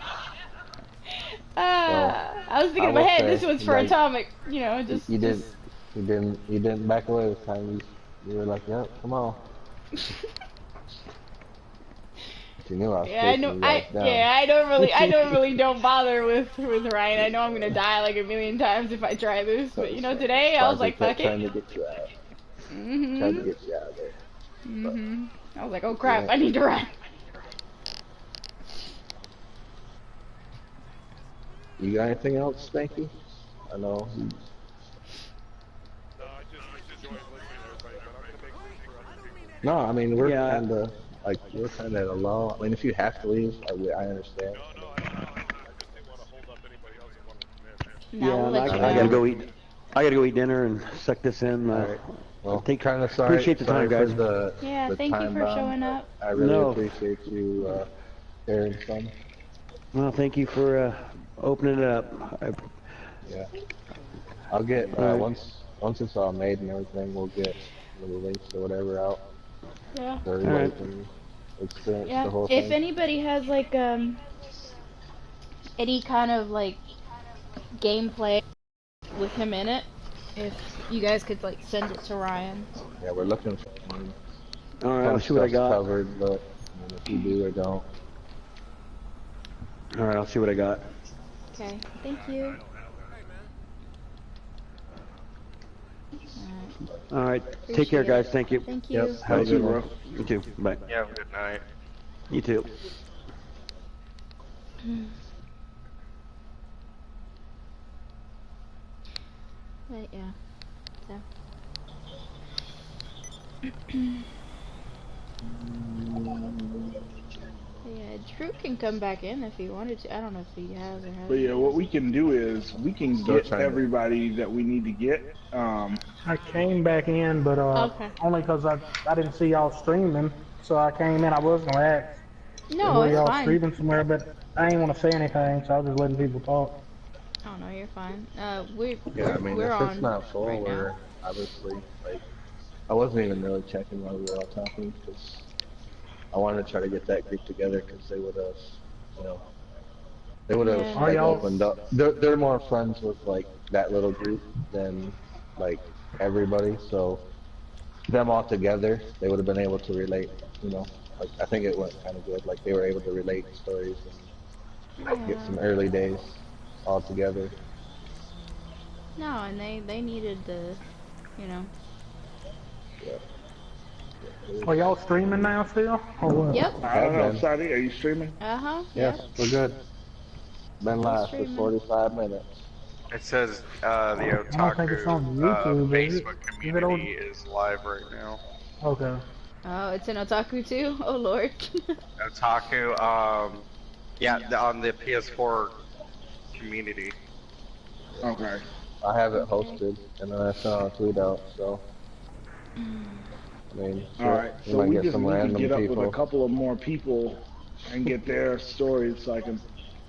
I was thinking I in my will head, say, this one's for like, atomic. You know, just. You didn't back away this time. You were like, yep, come on. But you knew I was Yeah, I know. chasing you guys down. I normally don't bother with Ryan. I know I'm gonna die like a million times if I try this, but you know, today I was like, fuck Trying it. to get you out. Mhm. Trying to get you out of there. Mhm. I was like, oh crap, Yeah. I need to run. You got anything else, Spanky? I know. No, I just enjoy listening to everybody, but I'm gonna make room for other people. No, I mean we're Yeah. we're kind of at a lull. I mean, if you have to leave, I understand. No, I just didn't want to hold up anybody else that wanted to come in. Now Yeah, we'll and let I you gotta know. go eat. I gotta go eat dinner and suck this in. Alright. Well, Take- kind of sorry. appreciate the time, sorry guys. For the, Yeah, the thank you time for bomb. showing up. I really No. appreciate you sharing some. Well, thank you for opening it up. Yeah. I'll get Alright. once it's all made and everything, we'll get the links or whatever out Yeah. so everybody Alright. can experience Yeah. the whole If thing. anybody has like any kind of like gameplay with him in it, if you guys could like send it to Ryan. Yeah, we're looking for All right, I'll see what I got. covered, but I mean, if you do or don't. All right, I'll see what I got. Okay. Thank you. All right, take care, Appreciate guys. it. Thank you. Thank you. Yep. Have a Have a good good one. one. You too. Bye. Yeah, good night. You too. But yeah. So. Yeah, Drew can come back in if he wanted to. I don't know if he has or hasn't. But yeah, what we can do is we can Start get trying to- everybody that we need to get. I came back in, but Okay. only 'cause I didn't see y'all streaming, so I came in. I was gonna ask No, were it's y'all fine. streaming somewhere, but I ain't want to say anything, so I was just letting people talk. Oh no, you're fine. Yeah, I mean, we're if on it's not full, right we're now. obviously, like, I wasn't even really checking while we were all talking, because I wanted to try to get that group together, because they would have, you know, they would have, Yeah. like, y'all- opened up. They're more friends with, like, that little group than, like, everybody, so them all together, they would have been able to relate, you know, like I think it went kind of good. Like they were able to relate stories and get some early days all together. No, and they needed the, you know. Are y'all streaming now still? Or what? Yep. I don't know, Sadie, are you streaming? Uh-huh. Yes, Yep. we're good. Been live for streaming. 45 minutes. It says the I don't think it's on Otaku YouTube, is it? Facebook Is it on- community is live right now. Okay. Oh, it's an otaku too? Oh lord. Otaku, yeah, on the PS4 community. Okay. I have it hosted, and then I sent a tweet out, so. I mean, All right. we So might we get just some need to random get up people. with a couple of more people and get their stories so I can.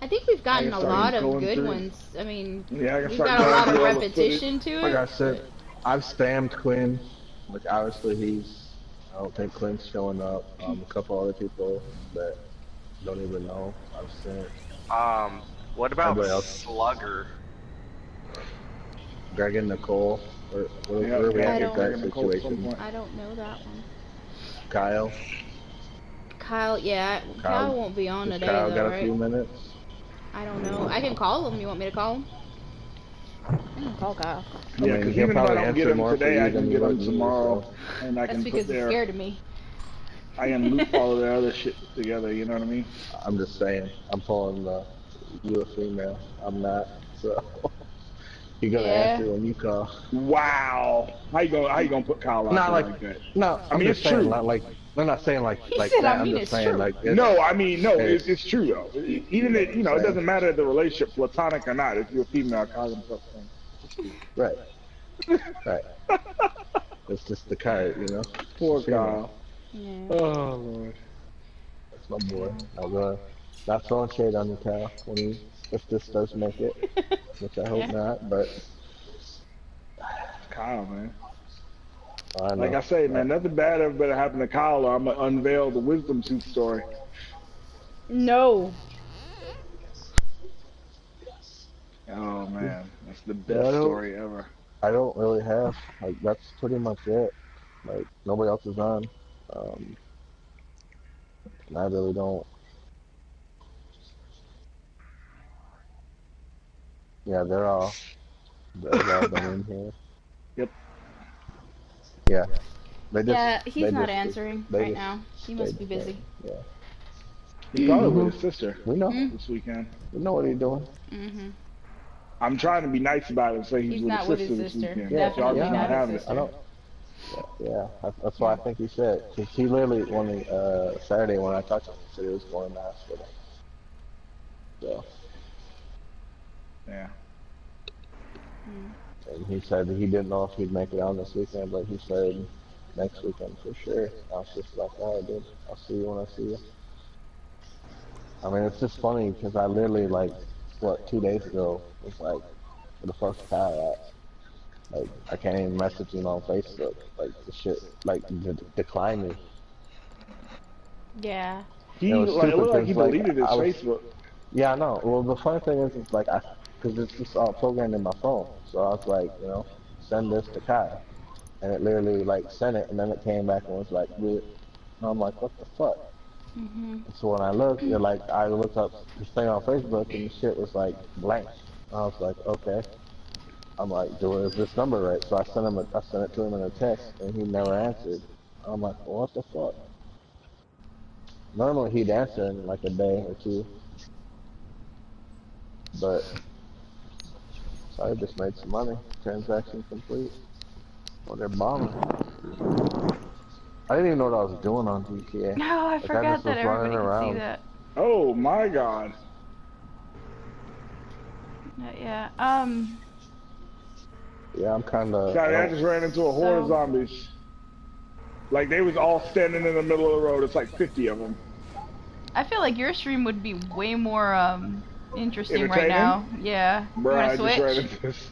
I think we've gotten a start lot of going good through. ones. I mean, Yeah, I can we've start got a going lot of through all the repetition to it. Like I said, I've spammed Quinn, which obviously I don't think Quinn's showing up. A couple other people that don't even know I've sent. What about Everybody else. Slugger? Greg and Nicole, where Yeah, we I at don't- with that Nicole at some situation? point. I don't know that one. Kyle? Kyle, yeah, Kyle won't be on Does today Kyle though, got a right? few minutes? I don't know. I can call him. You want me to call him? I can call Kyle. I Yeah, mean, because he'll even if I probably don't get answer them more for today, you I than can he get them would you, tomorrow, so. and I That's can because put he's their. scared of me. I can loop all of their other shit together. You know what I mean? I'm just saying, I'm pulling you a female. I'm not, so. You gotta Yeah. answer when you call. Wow. How you gonna put Kyle out Not there like, that? no, I I'm mean, just it's saying, true. not like, I'm not saying like He like said, that. I mean, I'm just it's saying true. like No, I mean, no, It's- it's true though. Even if, you know, it doesn't matter the relationship, platonic or not. If you're a female, Kyle himself. Right. Right. It's just the card, you know. Poor It's a female. Kyle. Yeah. Oh Lord. That's my boy. I'll go. Not throwing shade on you, Kyle. If this does make it, which I hope Yeah. not, but Kyle, man. I know. Like I say, man, nothing bad ever better happen to Kyle, or I'm gonna unveil the wisdom tooth story. No. Oh man, that's the Yeah, I best don't- story ever. I don't really have like that's pretty much it. Like nobody else is on. And I really don't. Yeah, they're all been in here. Yep. Yeah. They just, Yeah, he's they not just- answering they right just- now. He they must be just- busy. Yeah. He probably with his sister We know. Mm. this weekend. We know what he's doing. Mhm. I'm trying to be nice about it and say he's He's with not his with sister his this sister. weekend. Yeah, Y'all Definitely just not not his having it. sister. I don't. Yeah, that's why I think he said. Cause he literally, when Saturday when I talked to him, he said he was going to hospital. So, Yeah. Mm. and he said he didn't know if he'd make it on this weekend, but he said next weekend for sure. I was just like, all right, dude, I'll see you when I see you. I mean, it's just funny because I literally, like, 2 days ago was like, where the fuck's Kyle at? Like, I can't even message him on Facebook. Like, the shit, like, decline me. Yeah. He It was like, it stupid looked like he 'cause, like, deleted his I was- Facebook. Yeah, I know. Well, the funny thing is like, because it's just all programmed in my phone. So I was like, you know, send this to Kyle. And it literally, like, sent it, and then it came back and was like, weird. And I'm like, what the fuck? Mhm. And so when I looked, I looked up this thing on Facebook, and the shit was, like, blank. I was like, okay. I'm like, is this number right? So I sent it to him in a text, and he never answered. I'm like, well, what the fuck? Normally he'd answer in like a day or two. But, so I just made some money. Transaction complete. Well, they're bombing. I didn't even know what I was doing on GTA. No, I Like, forgot just that was running everybody could around. see that. Oh my God. Yeah. Yeah, I'm kind of. Sorry, I just ran into a horde of So- zombies. Like they was all standing in the middle of the road. It's like 50 of them. I feel like your stream would be way more interesting right Entertaining? now. Yeah. You Bruh, wanna I just ran switch? into this.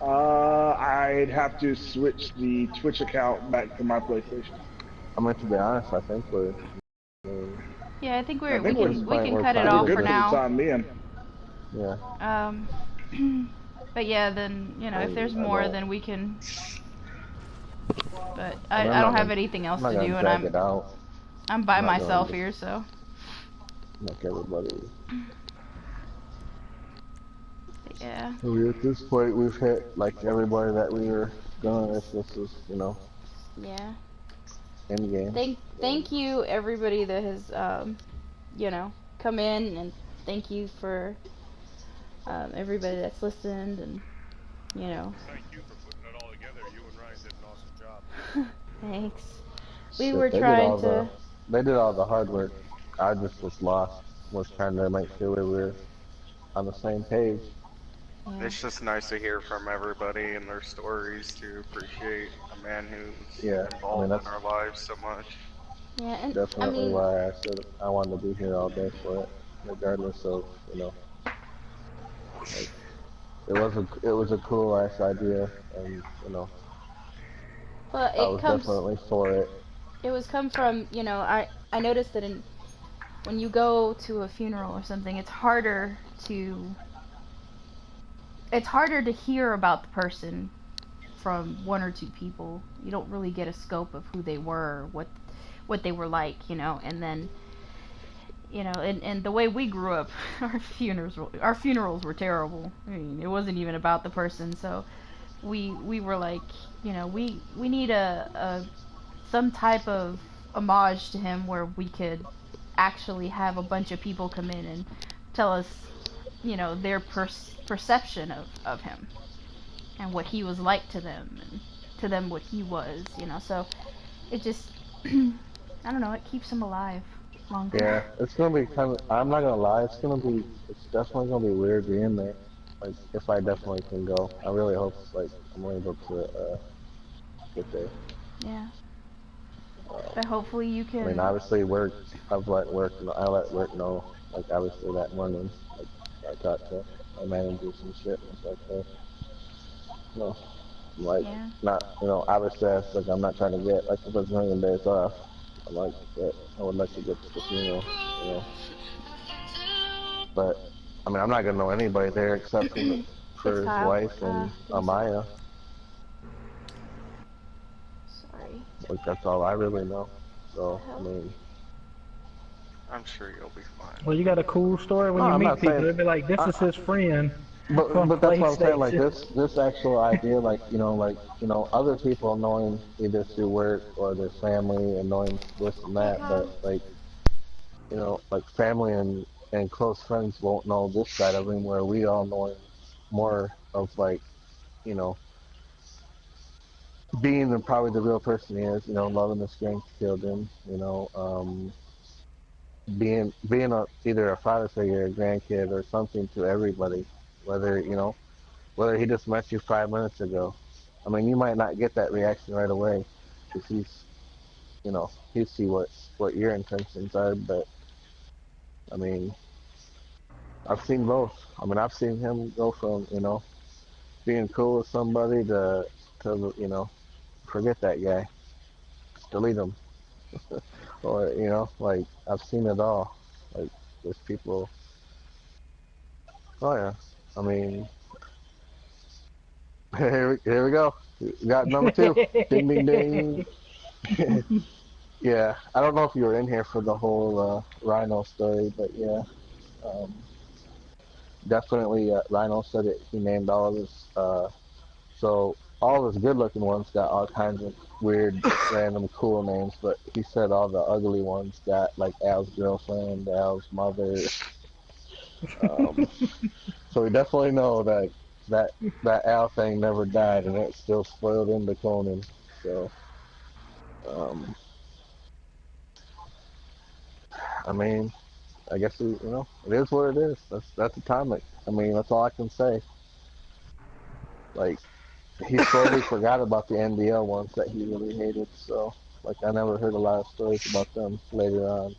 I'd have to switch the Twitch account back to my PlayStation. I mean, to be honest, I think we're. Yeah, I think I we think we're can fine, we're cut it fine. off We're good for for the now. time being. Yeah. But yeah, then you know if there's I more, don't- then we can. But I'm I not don't have gonna- anything else I'm to not do, gonna and drag I'm it out. I'm by I'm not myself going here, so. like everybody. Yeah. At this point, we've hit like everybody that we were going. If this is, Yeah. end game. Thank you everybody that has come in, and thank you for everybody that's listened, and Thank you for putting it all together. You and Ryan did an awesome job. thanks. We Shit, were they trying to. They did all the hard work. I just was lost. Was trying to make sure we were on the same page. Yeah. It's just nice to hear from everybody and their stories to appreciate a man who's involved in our lives so much. Yeah, and Definitely why I said I wanted to be here all day for it, regardless of like, it was a cool ass idea, and well, I was definitely for it. It was come from I noticed that when you go to a funeral or something, it's harder to hear about the person from one or two people. You don't really get a scope of who they were, what they were like, and then and the way we grew up, our funerals were terrible. I mean, it wasn't even about the person, so we were like, we need some type of homage to him where we could actually have a bunch of people come in and tell us their perception of him and what he was like to them, and to them what he was, so it just I don't know, it keeps him alive longer. Yeah, it's gonna be I'm not gonna lie, it's definitely gonna be weird being there. Like, if I definitely can go. I really hope I'm able to get there. Yeah. But hopefully you can. I mean, obviously I let work know. Like, obviously that morning, like, I talked to my managers and shit, and it's like, not, obviously I'm not trying to get like a bazillion days off. I'm like, I would like to get to the funeral, But I mean, I'm not gonna know anybody there except for his wife and Amaya. Sorry. Like, that's all I really know. So, I mean, I'm sure you'll be fine. Well, you got a cool story when you meet people. They'll be like, "This is his friend." But that's what I'm saying. Like, this actual idea, other people knowing either through work or their family and knowing this and that, but like family and close friends won't know this side of him, where we all know him more of, like, being probably the real person he is, loving the strength killed him, being either a father figure, a grandkid, or something to everybody, whether he just met you 5 minutes ago. I mean, you might not get that reaction right away, because he'll see what your intentions are, but I mean, I've seen both. I mean, I've seen him go from, being cool with somebody to forget that guy, delete him. Or, like, I've seen it all. Like, there's people. Oh, yeah. I mean, here we go. We got number 2. Ding, ding, ding. Yeah, I don't know if you were in here for the whole Rhino story, but yeah. Definitely, Rhino said it. He named all of his, so all of his good-looking ones got all kinds of weird, random, cool names, but he said all the ugly ones got, like, Al's girlfriend, Al's mother. So we definitely know that Al thing never died, and it still spoiled into Conan. So, I mean, I guess it is what it is. That's Atomic. I mean, that's all I can say. Like, he slowly forgot about the NDL ones that he really hated. So, like, I never heard a lot of stories about them later on.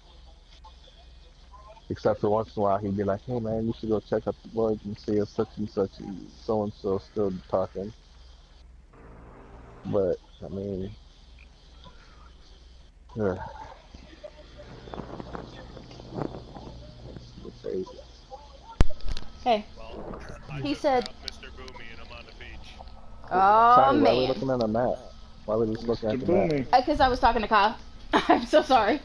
Except for once in a while, he'd be like, "Hey man, you should go check up the boards and see if such and such, so and so still talking." But I mean, Hey, he said. Mr. Boomy and I'm on the beach. Oh, sorry, man. why are we looking at a map? Why are we just looking at the map? Because I was talking to Kyle. I'm so sorry.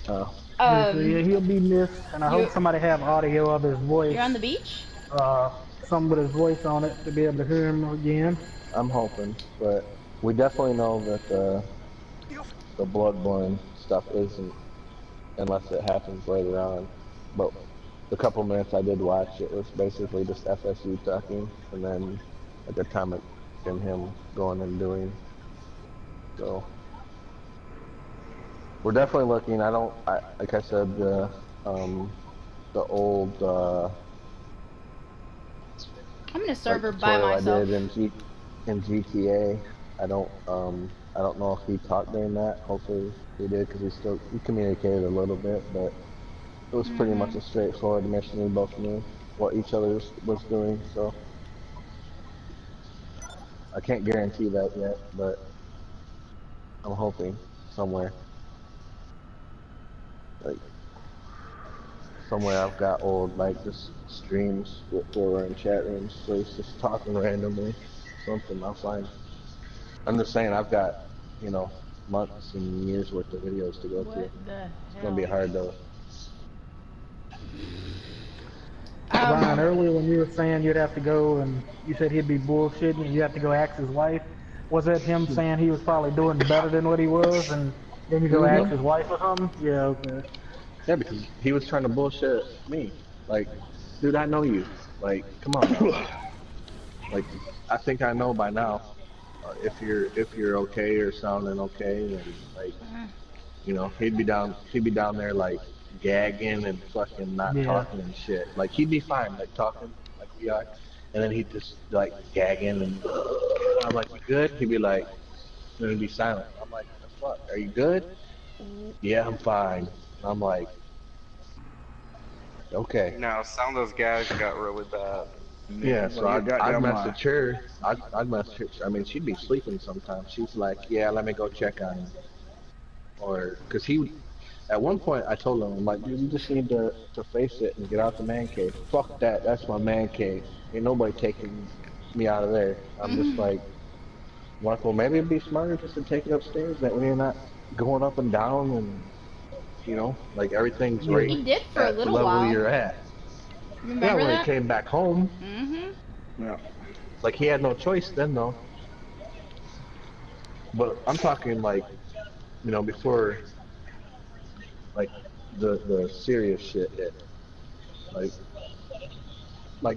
Yeah, he'll be missed, and I hope somebody have audio of his voice. You're on the beach? Something with his voice on it to be able to hear him again. I'm hoping, but we definitely know that the Bloodborne stuff isn't, unless it happens later on. But the couple minutes I did watch, it was basically just FSU talking, and then like Atomic and him going and doing. So we're definitely looking. Like I said, the old I'm in a server like, by tutorial myself. I did in GTA. I don't know if he talked during that. Hopefully he did, because he communicated a little bit, but it was pretty much a straightforward mission. We both knew what each other was doing, so I can't guarantee that yet, but I'm hoping somewhere. Like somewhere I've got old like just streams where we're in chat rooms, so he's just talking randomly. Something I'll find. I'm just saying I've got, you know, months and years worth of videos to go through. It's gonna be hard to. Ryan, earlier when you were saying you'd have to go and you said he'd be bullshitting and you have to go ask his wife, was that him saying he was probably doing better than what he was and then you go ask his wife or something? Yeah, okay. Yeah, because he was trying to bullshit me. Like, dude, I know you. Like, come on now. Like, I think I know by now if you're okay or sounding okay, and like, you know, he'd be down there like gagging and fucking not talking and shit. Like he'd be fine, like talking like we are, and then he'd just like gagging and I'm like, you good? He'd be like, then he'd be silent. I'm like, what the fuck? Are you good? Yeah, I'm fine. I'm like, okay. No, some of those guys got really bad. Yeah, so I'd message her. I'd message her. I mean, she'd be sleeping sometimes. She's like, yeah, let me go check on him. Or, because at one point I told him, I'm like, dude, you just need to face it and get out the man cave. Fuck that, that's my man cave. Ain't nobody taking me out of there. I'm just like, well, maybe it'd be smarter just to take it upstairs. That way you're not going up and down and, you know, like everything's right He did for a at the little level while. you're at. Remember Yeah, when that? he came back home. Yeah. Like, he had no choice then, though. But I'm talking, like, you know, before, like, the serious shit hit. Like,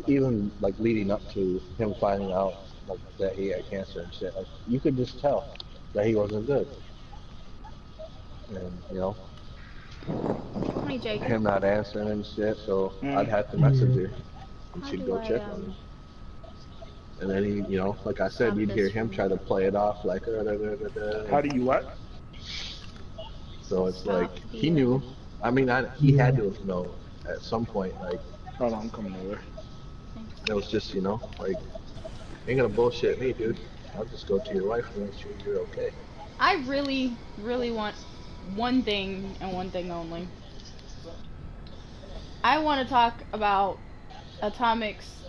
even, like, leading up to him finding out, like, that he had cancer and shit. Like, you could just tell that he wasn't good. And, you know, Hi, Jacob. him not answering and shit, so I'd have to message her. And she'd go check on him. And then he, you know, like I said, you'd hear him try to play it off like, How do you what? So it's like, he knew. I mean, he had to have known at some point, like. Hold on, I'm coming over. It was just, you know, like, ain't gonna bullshit me, dude. I'll just go to your wife and make sure you're okay. I really, really want one thing and one thing only. I want to talk about Atomic's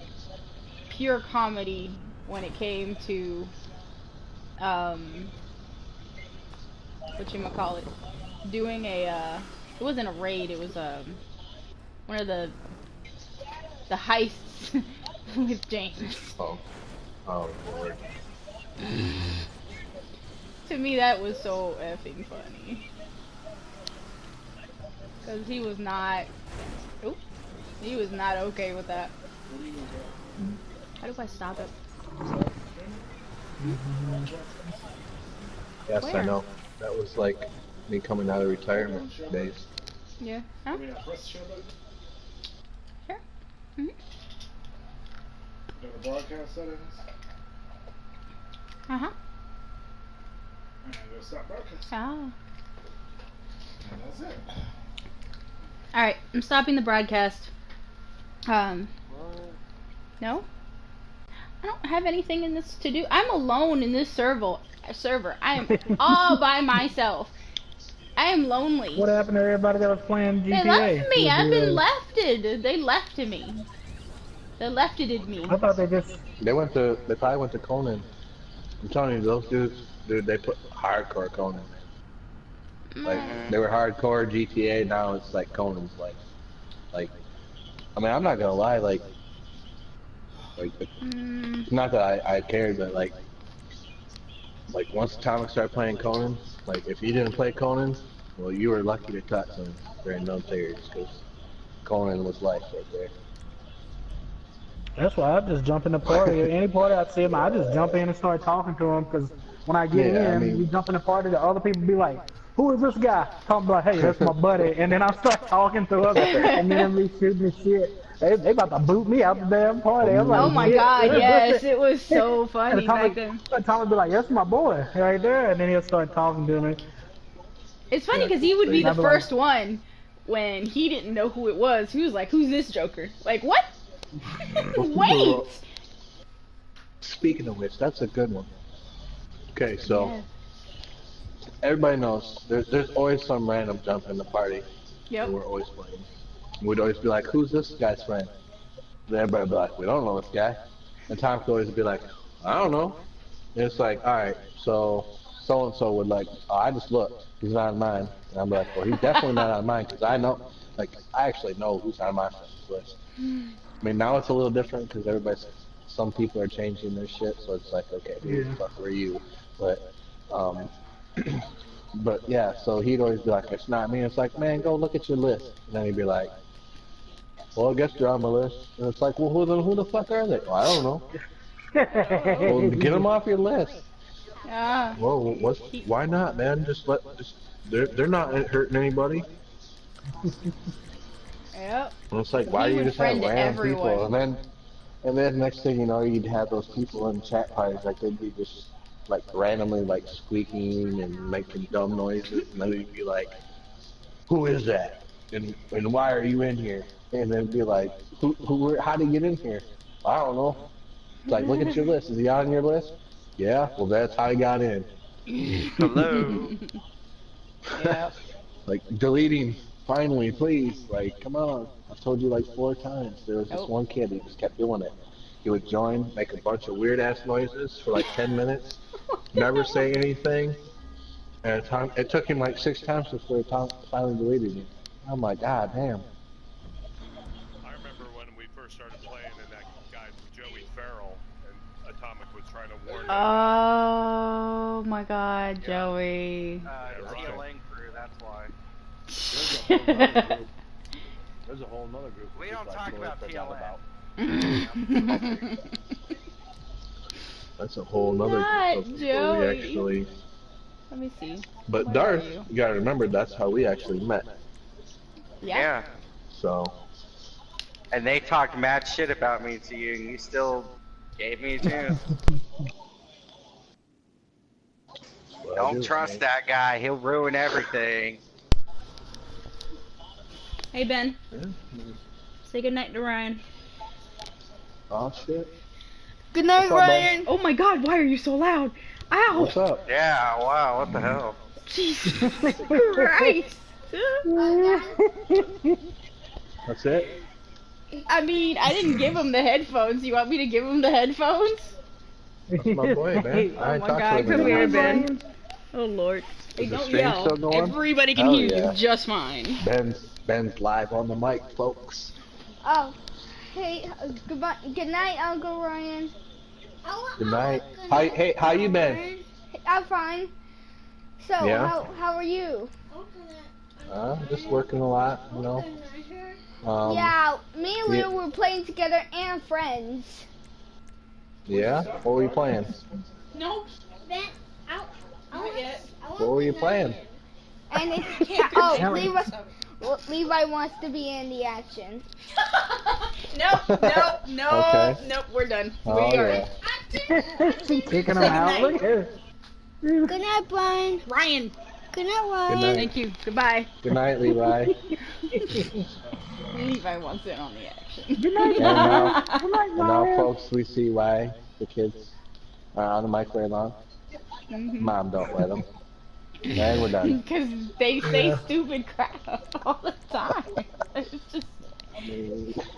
pure comedy when it came to, whatchamacallit, doing a, it wasn't a raid, it was, one of the heists with James. Oh, Lord. To me, that was so effing funny. Because he was not okay with that. How do I stop it? Yes, Where? I know. That was like me coming out of retirement days. Yeah. Huh? Sure. Mm-hmm. The broadcast settings. Uh-huh. And go stop broadcast. Ah. And that's it. Alright, I'm stopping the broadcast. No? I don't have anything in this to do. I'm alone in this server. I am all by myself. I am lonely. What happened to everybody that was playing GTA? They left me. I've been lefted. They lefted me. They lefted me. I thought they just... They probably went to Conan. I'm telling you, those dudes, dude, they put hardcore Conan. Like they were hardcore GTA. Now it's like Conan's like. I mean, I'm not gonna lie. Like not that I cared, but like once Atomic started playing Conan, like if you didn't play Conan, well, you were lucky to touch him during those periods because Conan was life right there. That's why I just jump in the party. Any party I see him, I just jump in and start talking to him because when I get in, you jump in the party, the other people be like, "Who is this guy?" Talking about, "Hey, that's my buddy," and then I start talking to them, and then we shooting the shit. They about to boot me out the damn party. I'm like, oh my god, yes, it was so funny back then. Tommy be like, "That's my boy right there," and then he'll start talking to me. It's funny because he would be the first one when he didn't know who it was. He was like, "Who's this Joker?" Like, what? Wait! Speaking of which, that's a good one. Okay, so everybody knows there's always some random jump in the party. Yep. We're always playing. We'd always be like, "Who's this guy's friend?" Then everybody would be like, "We don't know this guy." And Tom could always be like, "I don't know." And it's like, all right, so and so would like, "Oh, I just looked. He's not on mine." And I'm like, "Well, he's definitely not on mine because I know, like, I actually know who's on my friends list." I mean, now it's a little different because some people are changing their shit, so it's like, okay, who the fuck were you? But, but yeah, so he'd always be like, "It's not me." It's like, "Man, go look at your list." And then he'd be like, "Well, I guess you're on my list." And it's like, "Well, who the fuck are they?" "Well, I don't know." "Well, get them off your list." Yeah. Well, why not, man? They're not hurting anybody. Yep. And it's like, why do you just have random people? And then next thing you know, you'd have those people in chat parties, like they'd be just like randomly like squeaking and making dumb noises, and then you'd be like, "Who is that? And why are you in here?" And then it'd be like, how did you get in here?" "I don't know." It's like, "Look at your list. Is he on your list?" "Yeah." "Well, that's how he got in." Hello. Yeah. Like, deleting, finally, please. Like, come on. I've told you like 4 times. There was this one kid, he just kept doing it. He would join, make a bunch of weird-ass noises for like 10 minutes, never say anything, and it took him like 6 times before Tom finally deleted it. I'm like, God damn. I remember when we first started playing and that guy, Joey Farrell, and Atomic was trying to warn him. Oh my god, Joey. TLN crew, that's why. There's a whole nother group. We don't talk about TLN. That's a whole nother group of people we actually... Let me see. But Where Darth, are you? you gotta remember, that's how we actually met. Yeah. So... And they talked mad shit about me to you, and you still gave me a chance. Don't trust that guy. He'll ruin everything. Hey, Ben. Say goodnight to Ryan. Oh, shit. Good night, What's up, Ryan. Oh my god, why are you so loud? Ow! What's up? Yeah, wow, what the hell? Jesus Christ. That's it? I mean, I didn't give him the headphones. You want me to give him the headphones? That's my boy, man. Oh my god, come here, Ben. Oh lord. Hey, Is the don't stream yell. still going? Everybody can Hell hear yeah. you just fine. Ben's live on the mic, folks. Oh, hey, goodbye, good night, Uncle Ryan. Good night. How you been? I'm fine. So, Yeah? how are you? Just working a lot, you know. Yeah, me and Leo were playing together and friends. Yeah? What were you playing? Nope. Not yet. What were you playing? And it's Levi wants to be in the action. Nope, Okay. nope, we're done. Oh, we are. yeah. Kicking him out. Look at this. Good night, Brian. Ryan. Good night, Ryan. Good night. Thank you. Goodbye. Good night, Levi. Levi wants in on the action. Good night, And now, Good night, and now, Ryan. folks, we see why the kids are on the mic very long. Mom don't let them. And we're done. Because they say stupid crap all the time. It's just,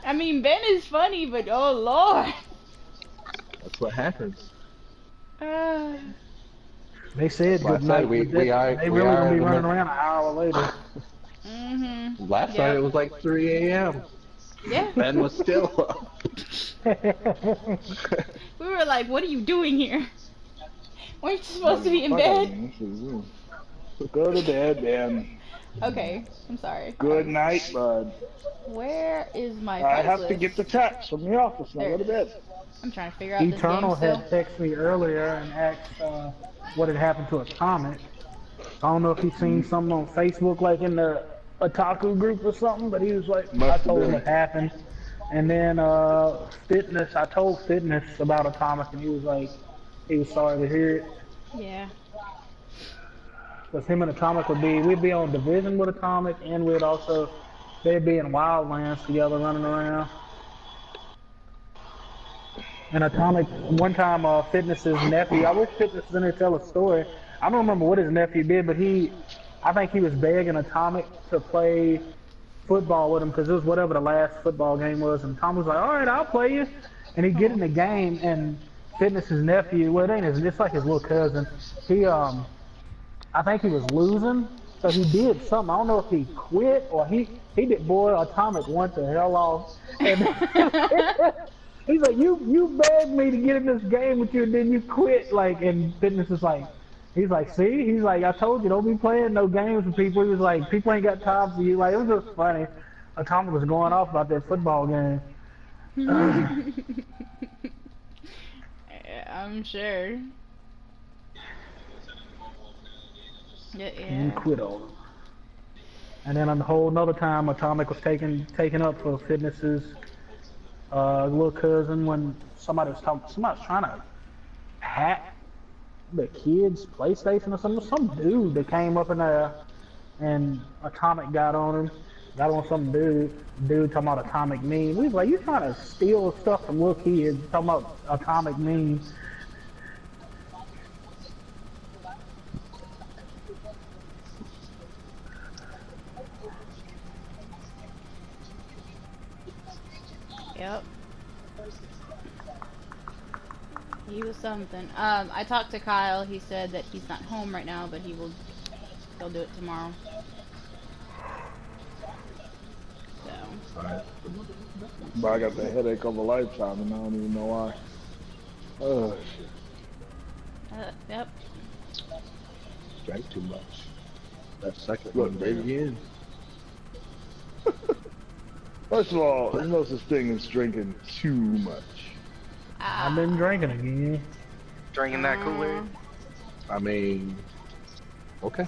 I mean, Ben is funny, but oh lord. That's what happens. They said Well, I good said night. we but are- they we really are gonna be in the running mid- around an hour later. Mm-hmm. Last night it was like 3 a.m. Yeah. Ben was still up. We were like, what are you doing here? Weren't you supposed to be in bed? Go to bed, Ben. Okay, I'm sorry. Good night, bud. Where is my I have price to list? get the text from the office. Now There go to it is. bed. I'm trying to figure out this Eternal game had still. texted me earlier and asked what had happened to Atomic. I don't know if he's seen something on Facebook, like in the Otaku group or something, but he was like, Must I have told him been. what happened. And then Fitness, I told Fitness about Atomic, and he was like, he was sorry to hear it. Yeah. Because him and Atomic we'd be on Division with Atomic, and they'd be in Wildlands together running around. And Atomic, one time, Fitness's nephew, I wish Fitness was in there to tell a story. I don't remember what his nephew did, but I think he was begging Atomic to play football with him because it was whatever the last football game was. And Tom was like, all right, I'll play you. And he'd get in the game, and Fitness's nephew, well, it's like his little cousin. I think he was losing, so he did something. I don't know if he quit or he did. Boy, Atomic went the hell off. And he's like, you begged me to get in this game with you, and then you quit. Like, and Fitness is like, he's like, see? He's like, I told you, don't be playing no games with people. He was like, people ain't got time for you. Like, it was just funny. Atomic was going off about that football game. I'm sure. Yeah. And quit on him. And then on the whole another time, Atomic was taken up for Fitness's little cousin when somebody was trying to hack the kid's PlayStation or something. Some dude that came up in there, and Atomic got on him. Got on some dude talking about Atomic meme. We was like, you trying to steal stuff from little kids, talking about Atomic meme. Yep. He was something. I talked to Kyle. He said that he's not home right now, but he'll do it tomorrow. So. Alright. But I got the headache of a lifetime and I don't even know why. Oh, shit. Yep. Drank too much. That second Look, one did again. First of all, there's no such thing as drinking too much. I've been drinking again. Drinking that Kool-Aid? I mean, okay.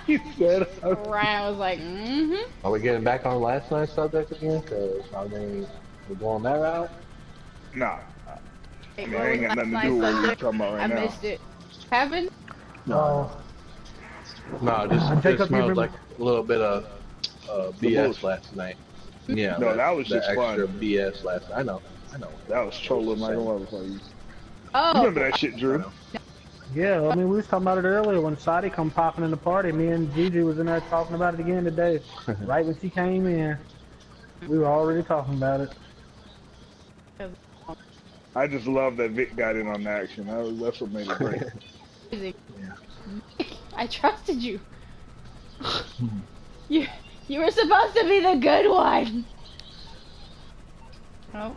He said, Ryan was like, mm-hmm. Are we getting back on last night's subject again? Because, I mean, we're going that route? Nah. Hey, I mean, I ain't got nothing to do with what we're talking about right I now. missed it. Happened? Oh. No, just Jacob, you smelled remember- like a little bit of BS last night. Yeah, No, that was the just extra fun. BS last night. I know. That was trolling like a motherfucker. You Oh. remember that shit, Drew? Yeah, I mean, we was talking about it earlier when Sadie come popping in the party. Me and Gigi was in there talking about it again today. Right when she came in, we were already talking about it. I just love that Vic got in on the action. That's what made it great. I trusted you. You were supposed to be the good one. Oh,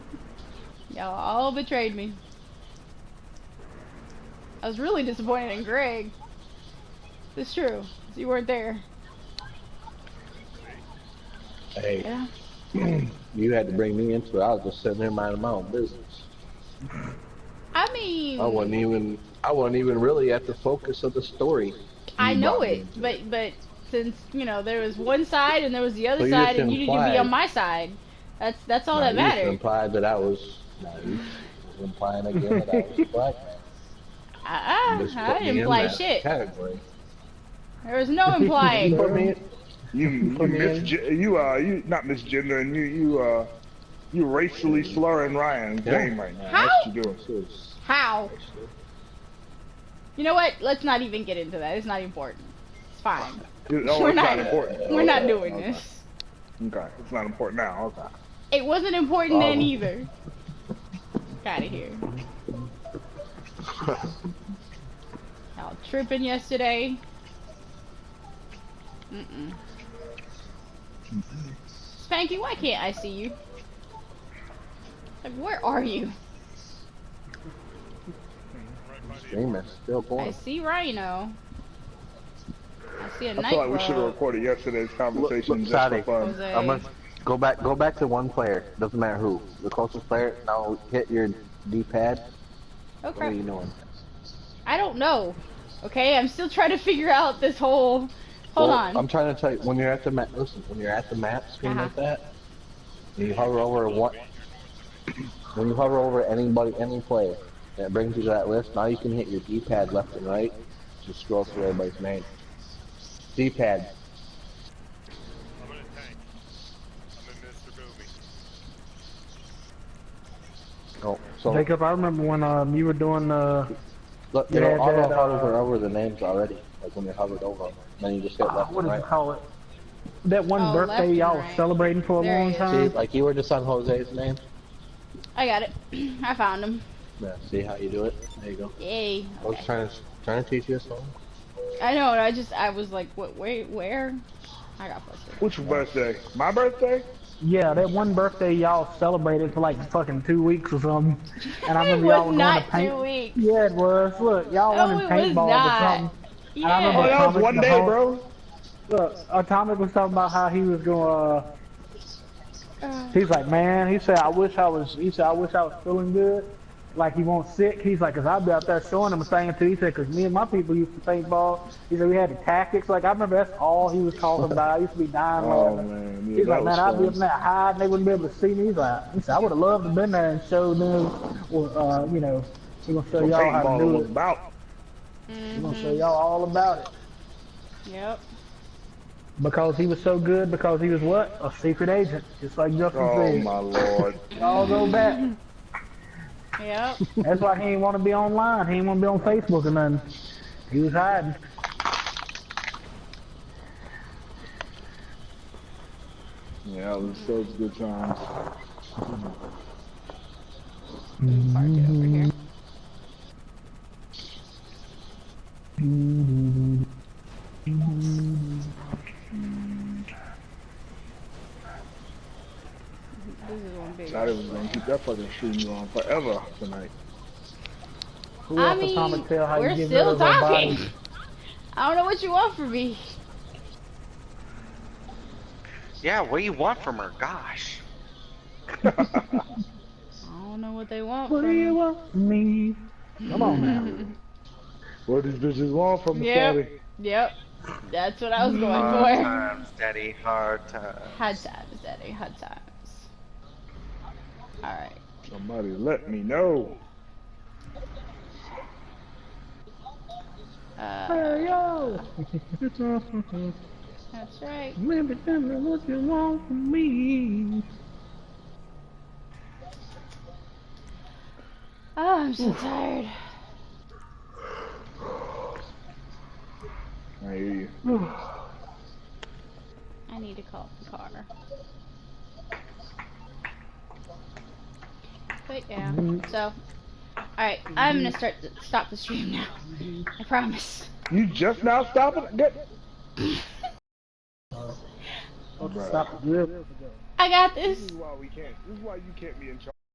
y'all all betrayed me. I was really disappointed in Greg. It's true. You weren't there. Hey, Yeah. you had to bring me into it. I was just sitting there minding my own business. I mean, I wasn't even really at the focus of the story. I You know brought me it, into but since there was one side and there was the other So you side, just and you need to be implied- on my side. That's all No, that you just matters. implied that I was. No, you just implying again that I was black man. I Just put didn't me in imply that shit. category. There was no implying. You not misgendering. You racially slurring Ryan's Yeah. game right now. How? That's what you're doing. How? You know what? Let's not even get into that. It's not important. It's fine. Oh, We're it's not- not important. We're not Okay, doing okay. this. Okay, it's not important now. Okay. It wasn't important then Oh. either. Get out of here. Y'all tripping yesterday. Mm-mm. Spanky, why can't I see you? Like, where are you? Streaming, still I going. see Rhino. I see a I feel like we Nightclub. should have recorded yesterday's conversation just Sadi, for fun. Jose. I'm gonna go back to one player. Doesn't matter who. The closest player. Now hit your D-pad. Oh What are crap. you doing? I don't know. Okay, I'm still trying to figure out this whole... Hold on. I'm trying to tell you, when you're at the map, listen, when you're at the map screen like that, and you hover over one, when you hover over anybody, any player, that brings you to that list, now you can hit your D-pad left and right, just scroll through everybody's name. D-pad. I'm in a tank. I'm in Mr. Boomy. Oh, so Jacob, I remember when you were doing look, yeah, it'll auto that, hover over the names already, like when you're hovered over them. Then you just hit left what and does it right. call it? That one Oh, birthday left y'all and was right. celebrating for a There long he is. time. See, like you were just on Jose's name. I got it. I found him. Yeah, see how you do it? There you go. Yay. I was trying to teach you a song. I know, and I was like, what, wait, where? I got frustrated. Which birthday? My birthday? Yeah, that one birthday y'all celebrated for like fucking 2 weeks or something. And I It remember y'all was were going not to paint. 2 weeks. Yeah, it was. Look, y'all No, won in it was paintball or not. something. Yeah. And I remember Oh, that was Atomic one the day, whole- bro. Look, Atomic was talking about how he was going he's like, man, he said, I wish I was feeling good. Like he won't sick. He's like, cause I'll be out there showing him a thing too. He said, cause me and my people used to paintball. He said, we had the tactics. Like I remember that's all he was talking about. I used to be dying Oh, laughing. man. Yeah, He's that like, man, was I'd be fun. up there hiding. They wouldn't be able to see me. He said, I would have loved to have been there and showed them, or, you know, we're going to show What y'all how to paintball do was it. about. We're going to show y'all all about it. Yep. Because he was so good, because he was what? A secret agent, just like Justin Oh, said. my Lord. It all go back. Yep. That's why he didn't want to be online. He didn't want to be on Facebook or nothing. He was hiding. Yeah, it was such good times. Park it over here. This is one big. Thought it was gonna keep that fucking shooting going forever tonight. Who I else mean, Atomic tell how we're you get still rid of our talking. bodies? I don't know what you want from me. Yeah, what do you want from her? Gosh. I don't know what they want What from do you me. want from me? Come on now. What these bitches want from the Yep. party? Yep. That's what I was going Hard for. times, Daddy. Hard times. Hard times, Daddy. Hard times. Alright. Somebody let me know. Hey, yo. That's right. Maybe tell me what you want from me. Oh, I'm so tired. I hear you. I need to call the car. But yeah, so alright, I'm gonna stop the stream now. I promise. You just now stopping? Get. Stop the drip. I got this. This is why you can't be in charge.